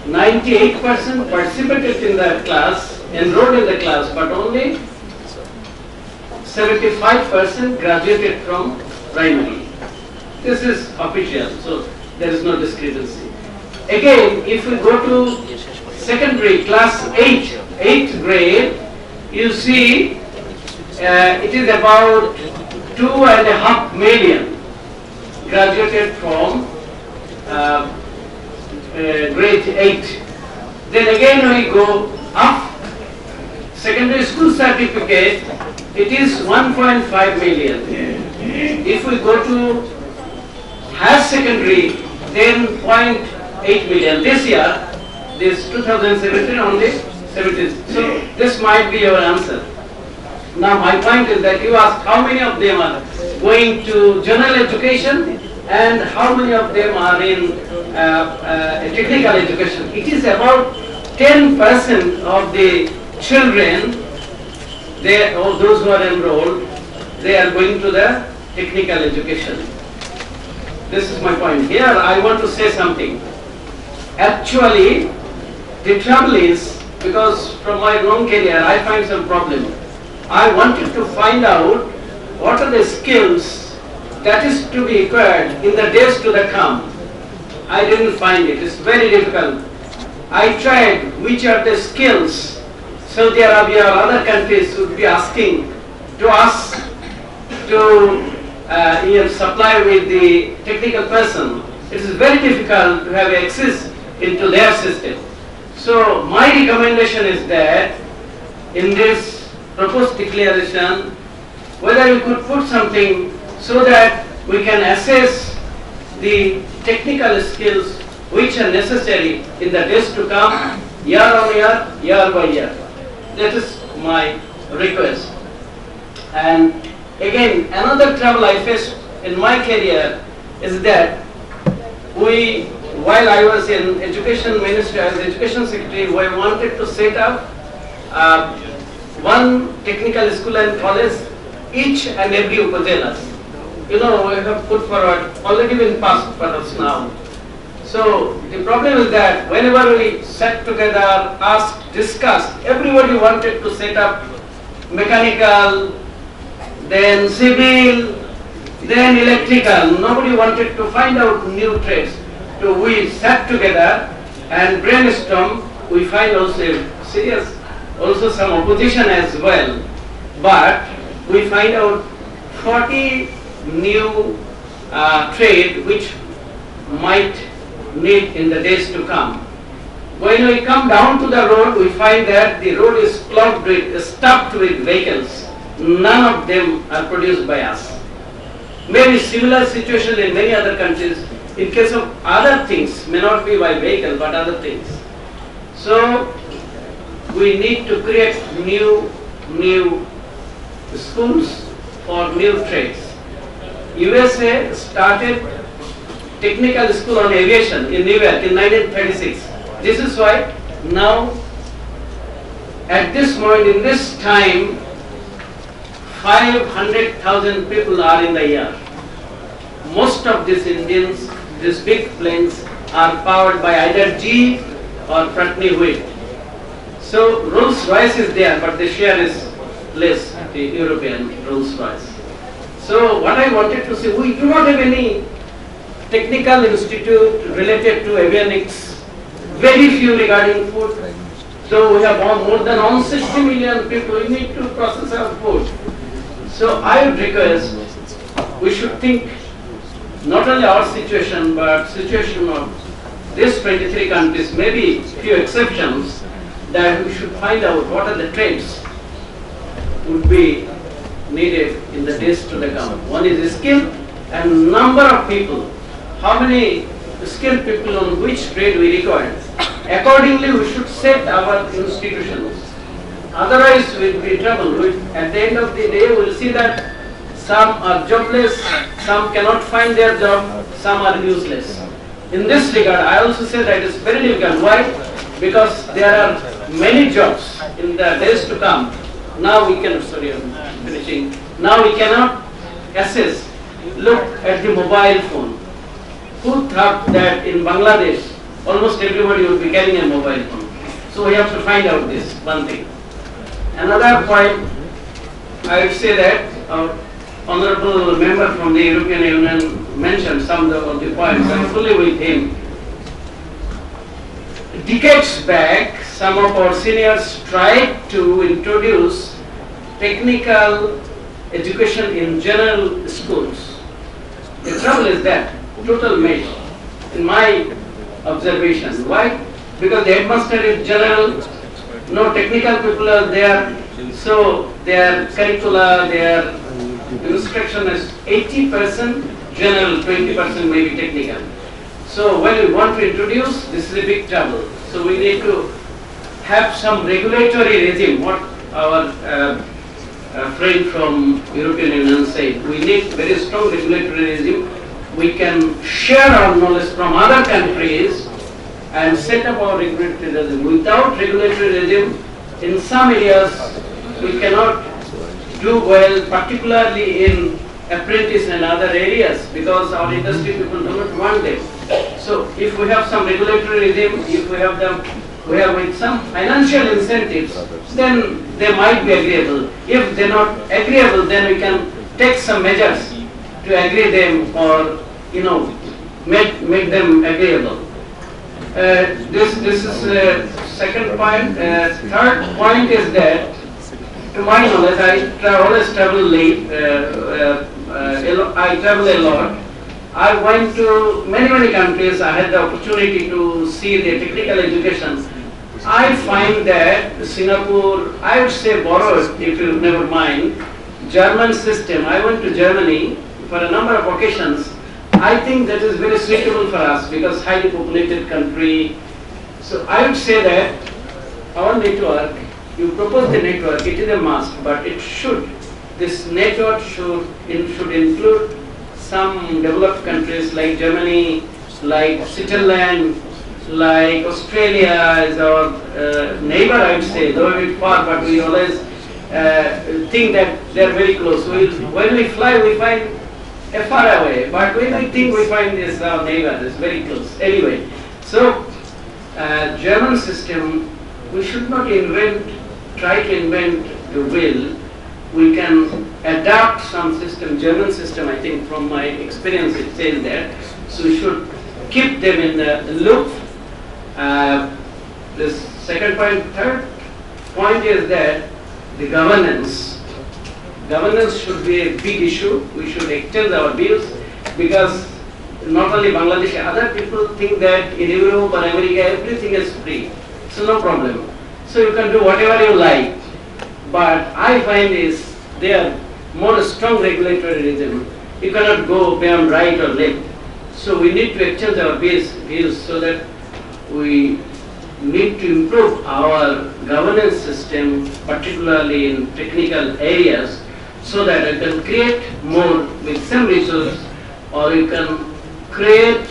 98% participated in the class, enrolled in the class, but only 75% graduated from primary. This is official, so there is no discrepancy. Again, if we go to secondary, class 8th grade, you see it is about 2.5 million graduated from grade 8. Then again we go up, secondary school certificate, it is 1.5 million. If we go to higher secondary, then 0.8 million. This year, this 2017 only 17. So this might be your answer. Now my point is that you ask how many of them are going to general education and how many of them are in technical education. It is about 10% of the children, or those who are enrolled, they are going to the technical education. This is my point. Here I want to say something. Actually, the trouble is, because from my long career I find some problem. I wanted to find out what are the skills that is to be acquired in the days to come. I didn't find it. It's very difficult. I tried which are the skills Saudi Arabia or other countries would be asking to us to supply with the technical person. It is very difficult to have access into their system. So my recommendation is that in this proposed declaration, whether you could put something so that we can assess the technical skills which are necessary in the days to come, year on year, year by year. That is my request. And again, another trouble I faced in my career is that while I was in education ministry, as education secretary, we wanted to set up one technical school and college each and every upazilas. You know, we have put forward, already been passed perhaps now. So the problem is that whenever we sat together, asked, discussed, everybody wanted to set up mechanical, then civil, then electrical. Nobody wanted to find out new trades. So we sat together and brainstormed. We find also serious, also some opposition as well. But we find out 40 new trade which might need in the days to come. When we come down to the road, we find that the road is clogged with, stuffed with vehicles. None of them are produced by us. Maybe similar situation in many other countries. In case of other things, may not be by vehicle, but other things. So we need to create new schools for new trades. USA started technical school on aviation in New York in 1936. This is why now, at this moment, in this time, 500,000 people are in the year. Most of these engines, these big planes, are powered by either G or Putney Wheat. So Rolls-Royce is there, but the share is less, the European Rolls-Royce. So what I wanted to say, we do not have any technical institute related to avionics, very few regarding food. So we have more than 160 million people, we need to process our food. So I would request, we should think not only our situation, but situation of these 23 countries, maybe few exceptions, that we should find out what are the trades would be needed in the days to come. One is skill and number of people. How many skilled people on which trade we require. Accordingly, we should set our institutions. Otherwise, we will be in trouble. At the end of the day, we will see that some are jobless, some cannot find their job, some are useless. In this regard, I also say that it is very difficult. Why? Because there are many jobs in the days to come. Now we cannot, sorry, I'm finishing. Now we cannot assess. Look at the mobile phone. Who thought that in Bangladesh, almost everybody would be carrying a mobile phone? So we have to find out this, one thing. Another point, I would say that our honorable member from the European Union mentioned some of the points. I'm fully with him. Decades back, some of our seniors tried to introduce technical education in general schools. The trouble is that total mess, in my observation. Why? Because the headmaster is general, no technical people are there, so their curricula, their instruction is 80% general, 20% maybe technical. So when we want to introduce, this is a big trouble. So we need to have some regulatory regime, what our friend from European Union said. We need very strong regulatory regime. We can share our knowledge from other countries and set up our regulatory regime. Without regulatory regime, in some areas we cannot do well, particularly in apprentice and other areas, because our industry people do not want them. So if we have some regulatory regime, if we have them, we have with some financial incentives, then they might be agreeable. If they are not agreeable, then we can take some measures to agree them, or make them agreeable. This is second point. Third point is that, to my knowledge, I always travel late. I travel a lot. I went to many countries. I had the opportunity to see the technical education. I find that Singapore, I would say borrowed, if you never mind, German system. I went to Germany for a number of occasions. I think that is very suitable for us because highly populated country. So I would say that our network, you propose the network, it is a must, but it should, this network should include some developed countries like Germany, like Switzerland, like Australia is our neighbor, I would say, though a bit far, but we always think that they are very close. When we fly, we find far away, but when we think we find this our neighbor, is very close. Anyway, so German system, we should not try to invent the wheel. We can adapt some system, German system, I think from my experience it says that. So we should keep them in the loop. This second point. Third point is that the governance. governance should be a big issue. We should exchange our views, because not only Bangladesh, other people think that in Europe or America everything is free. So no problem. So you can do whatever you like. But I find is there more strong regulatory regime. You cannot go beyond right or left. So we need to exchange our views so that we need to improve our governance system, particularly in technical areas, so that we can create more with some resource, or we can create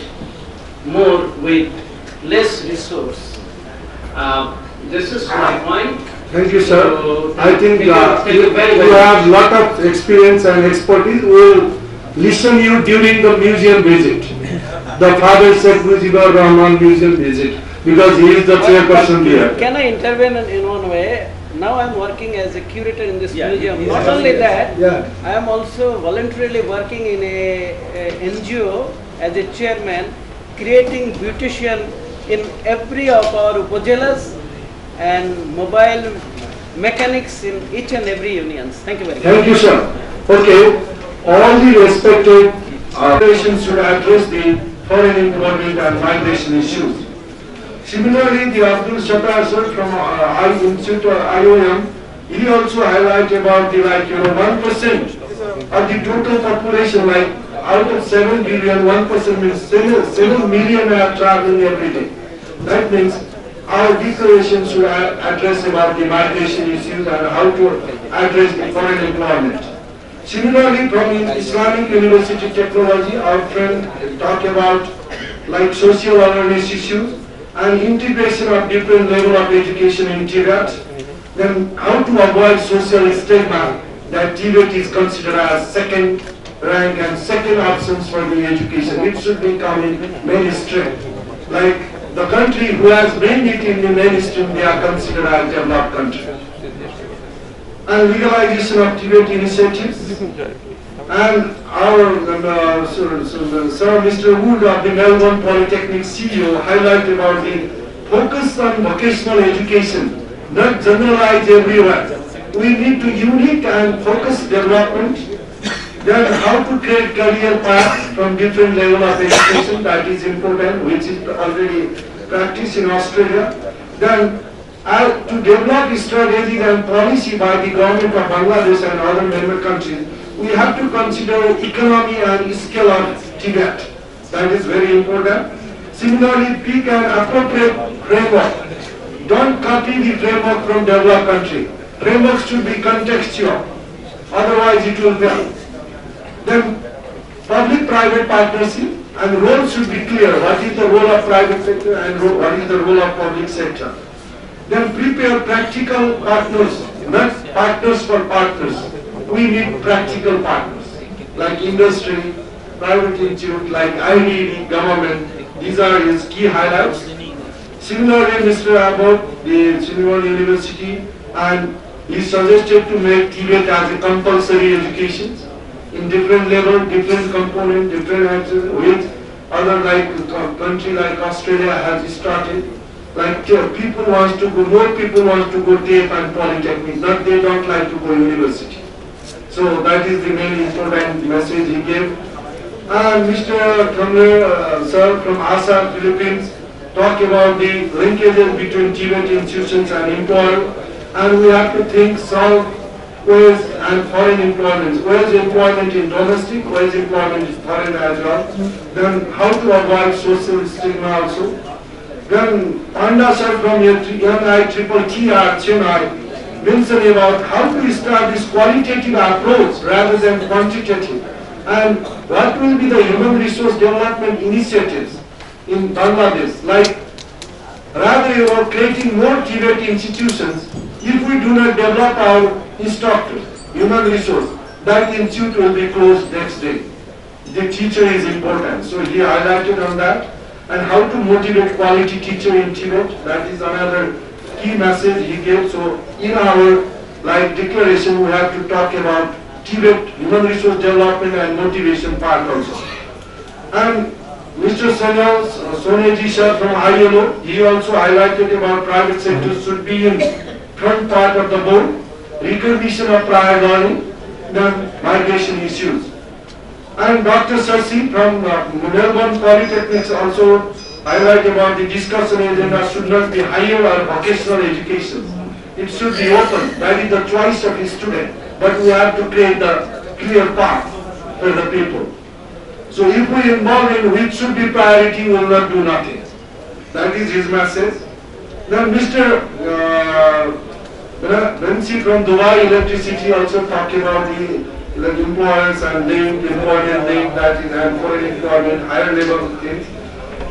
more with less resource. This is my point. Thank you, sir. So, I think you have a lot of experience and expertise. We will listen you during the museum visit, the Father Sheikh Mujibur Rahman museum visit, because he is the chairperson here. Can I intervene in one way? Now I am working as a curator in this museum. Not only that, I am also voluntarily working in a NGO as a chairman, creating beautician in every of our upajilas and mobile mechanics in each and every unions. Thank you very much. Thank you, sir. Okay, all the respected organizations should address the foreign involvement and migration issues. Similarly, the Abdul Sattar sir from Institute IOM, he also highlighted about the 1% of the total population, like out of 7 billion, 1% means 7 million are traveling every day. That means our declaration should address about the migration issues and how to address the foreign employment. Similarly, from Islamic University Technology, our friend talked about social awareness issues and integration of different level of education in TVET. Then how to avoid social stigma that TVET is considered as second rank and second options for the education. It should become in mainstream. Like the country who has made it in the mainstream, they are considered as developed country. And legalization of TVET initiatives. And our Sir Mr. Wood of the Melbourne Polytechnic CEO highlighted about the focus on vocational education, not generalized everywhere. We need to unique and focus development. Then how to create career paths from different level of education, that is important, which is already practiced in Australia. Then to develop strategies and policy by the government of Bangladesh and other member countries, we have to consider economy and scale of TVET. That is very important. Similarly, pick an appropriate framework. Don't copy the framework from developed country. Frameworks should be contextual. Otherwise, it will fail. Then, public-private partnership and role should be clear. What is the role of private sector and what is the role of public sector? Then prepare practical partners, not partners for partners. We need practical partners, like industry, private institute, like IDD, government. These are his key highlights. Similarly, Mr. Abbott, the Senior University, and he suggested to make TVET as a compulsory education in different level, different component, different access, with other country like Australia has started. Like people wants to go, more people want to go TAFE and Polytechnic, not they don't like to go university. So that is the main important message he gave. And Mr. Thamle, sir from ASA, Philippines, talk about the linkages between TVET institutions and employer. And we have to think solve ways and foreign employment. Where is employment in domestic, where is employment in foreign as well. Then how to avoid social stigma also. Then Panda sir from NITTR Chennai mentioned about how to start this qualitative approach rather than quantitative, and what will be the human resource development initiatives in Bangladesh. Like rather you are creating more TVET institutions. If we do not develop our instructors, human resource, that institute will be closed next day. The teacher is important, so he highlighted on that. And how to motivate quality teacher in TVET, that is another key message he gave. So in our declaration, we have to talk about TVET, human resource development and motivation part also. And Mr. Soneji sir from ILO, he also highlighted about private sector should be in front part of the board, recognition of prior learning, then migration issues. And Dr. Sarsi from Melbourne Polytechnics also highlight about the discussion agenda should not be higher or vocational education. It should be open, that is the choice of the student, but we have to create the clear path for the people. So if we involve in which should be priority, we will not do nothing. That is his message. Then Mr. Bensi from Dubai Electricity also talked about the employers and important link that is and foreign employment, higher level things.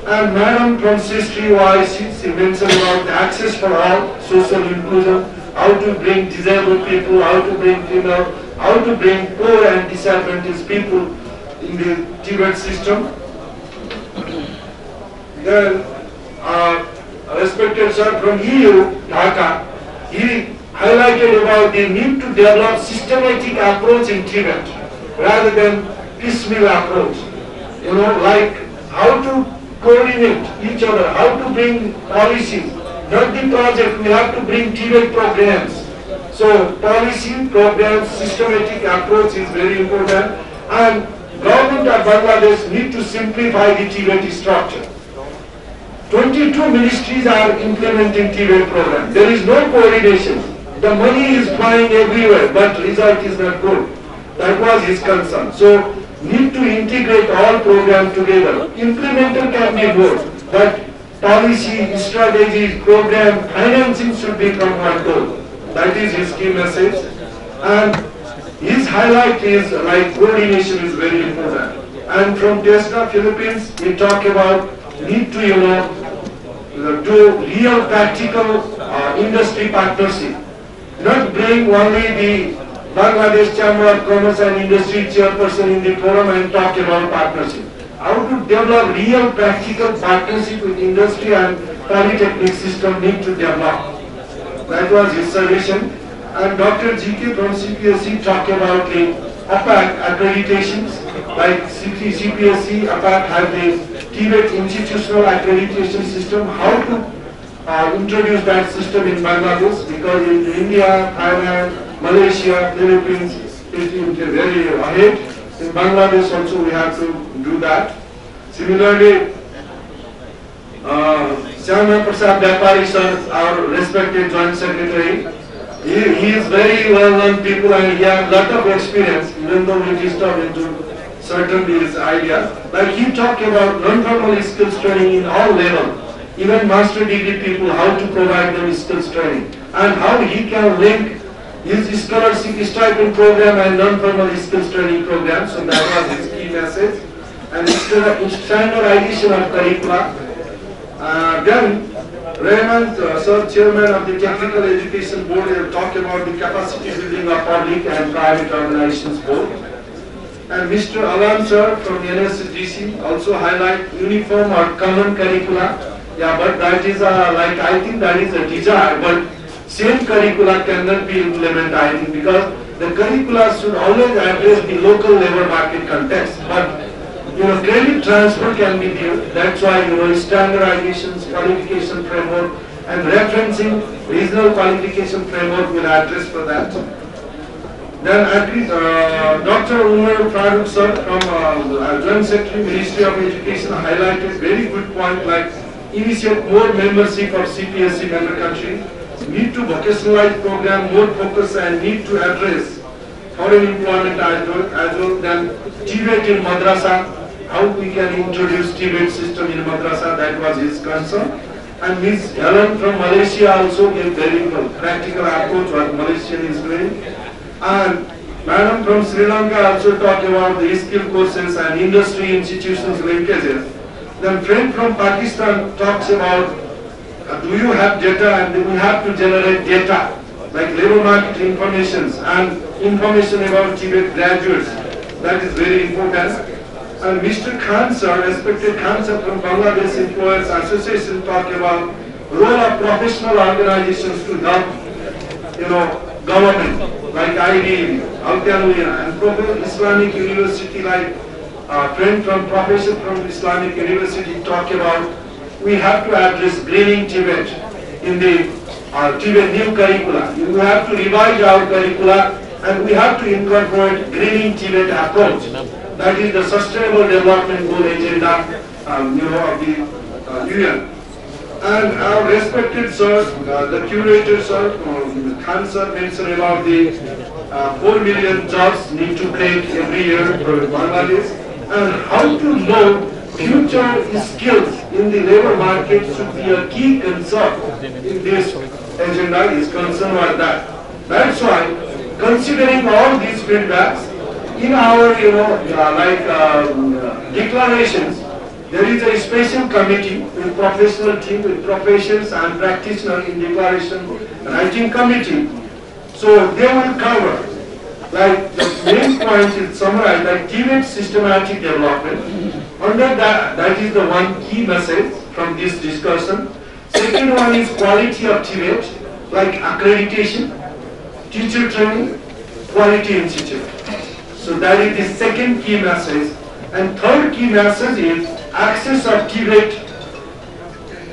And Madam from Sistri OIC, she mentioned about the access for all, social inclusion, how to bring disabled people, how to bring female, how to bring poor and disadvantaged people in the TVET system. Then respected sir from EU, Dhaka, he highlighted about the need to develop systematic approach in TVET rather than piecemeal approach. You know, like how to coordinate each other, how to bring policies, not the project, we have to bring TVET programs. So policy, programs, systematic approach is very important, and government of Bangladesh need to simplify the TVET structure. 22 ministries are implementing TVET program. There is no coordination. The money is flying everywhere, but result is not good. That was his concern. So need to integrate all programs together. Implementer can be good, but policy, strategy, program, financing should be from one goal. That is his key message. And his highlight is like coordination is very important. And from TESDA Philippines, we talk about need to, do real practical industry partnership. Not bring only the Bangladesh Chamber of Commerce and Industry chairperson in the forum and talk about partnership. How to develop real practical partnership with industry and polytechnic system need to develop. That was his suggestion. And Dr. GK from CPSC talked about the APAC accreditations, like CPSC, APAC have the TVET institutional accreditation system, how to introduce that system in Bangladesh, because in India, Thailand, Malaysia, Philippines, it is very ahead. In Bangladesh also we have to do that. Similarly, Syama Prasad Vyapari sir, our respected joint secretary, he is very well-known people and he has a lot of experience, even though we disturb into certainly his ideas. Like he talked about non-formal skills training in all levels. Even master degree people, how to provide them skills training, and how he can link his scholarship stipend program and non-formal skills training program. So that was his key message. And standardization of curricula. Then Raymond, sir, chairman of the Technical Education Board, will talk about the capacity building of public and private organizations board. And Mr. Alam sir from NSDC also highlight uniform or common curricula. Yeah, but that is like, I think that is a desire, but same curricula cannot be implemented, I think, because the curricula should always address the local labor market context. But, credit transfer can be there. That's why, standardizations, qualification framework, and referencing regional qualification framework will address for that. Then Dr. Umar Farooq sir from Joint Secretary, Ministry of Education, highlighted very good point, like initiate more membership of CPSC member countries, need to vocationalize program, more focus, and need to address foreign employment as well. Then TVET in madrasa, how we can introduce TVET system in madrasa, that was his concern. And Ms. Helen from Malaysia also gave very practical approach what Malaysian is doing. And Madam from Sri Lanka also talked about the skill courses and industry institutions linkages. Then friend from Pakistan talks about do you have data, and we have to generate data like labor market information and information about TVET graduates. That is very important. And Mr. Khan sir, respected Khan sir from Bangladesh Employers Association, talked about role of professional organizations to help, government like ID, how can we, and Islamic University like friend from Professor from Islamic University talked about we have to address greening TVET in the TVET new curricula. You have to revise our curricula and we have to incorporate greening TVET approach. That is the Sustainable Development Goal agenda, of the UN. And our respected sir, the curator sir, Khan sir mentioned about the 4 million jobs need to create every year for Bangladesh, and how to know future skills in the labor market should be a key concern in this agenda is concerned with that. That's why, considering all these feedbacks, in our, declarations, there is a special committee with professional team, with professions and practitioners in declaration writing committee. So they will cover, like the main point is summarized, like TVET systematic development. Under that is the one key message from this discussion. Second one is quality of TVET, like accreditation, teacher training, quality institute. So that is the second key message. And third key message is access of TVET,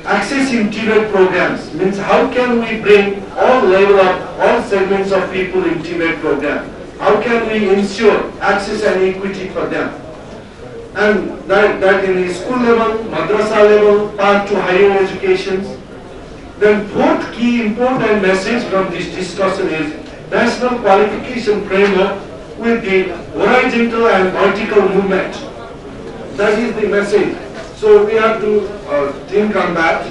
access in TVET programs. Means how can we bring all level of, all segments of people in TVET program? How can we ensure access and equity for them? And that in the school level, madrasa level, part to higher education. Then fourth key important message from this discussion is national qualification framework with the horizontal and vertical movement. That is the message. So we have to think on that.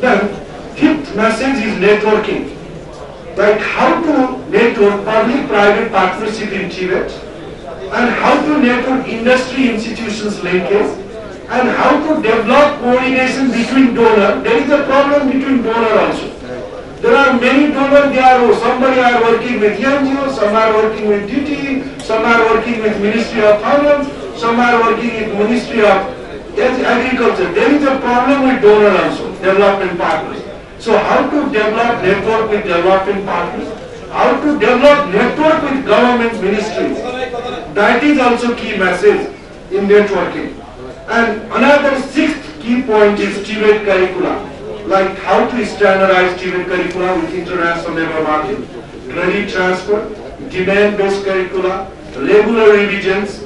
Then fifth message is networking. Like how to network public-private partnership in TVET, and how to network industry institutions linkage, and how to develop coordination between donors. There is a problem between donors also. There are many donors, somebody are working with NGO, some are working with DT, some are working with Ministry of Finance, some are working with Ministry of Agriculture. There is a problem with donors also, development partners. So how to develop network with development partners, how to develop network with government ministries. That is also key message in networking. And another sixth key point is TVET curricula. Like how to standardize TVET curricula with international labor market, credit transfer, demand-based curricula, regular revisions.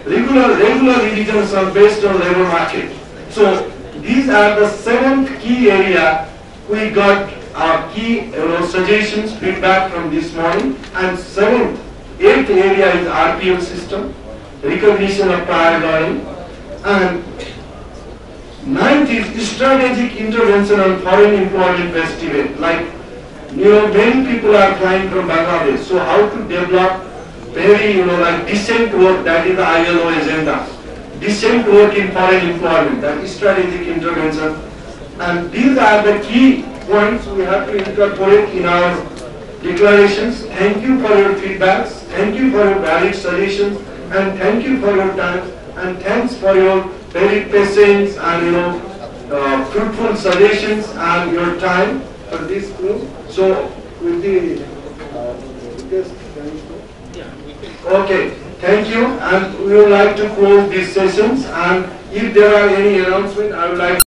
Regular revisions are based on labor market. So these are the 7th key area we got our key suggestions, feedback from this morning. And 8th area is RPM system, recognition of prior learning. And 9th is strategic intervention on foreign employment based TVET. Like, many people are flying from Bangladesh. So how to develop very, decent work, that is the ILO agenda. Decent work in foreign employment, that is strategic intervention. And these are the key points we have to incorporate in our declarations. Thank you for your feedbacks. Thank you for your valid suggestions. And thank you for your time. And thanks for your very patience and fruitful suggestions and your time for this group. So with the okay, thank you, and we would like to close these sessions, and if there are any announcements, I would like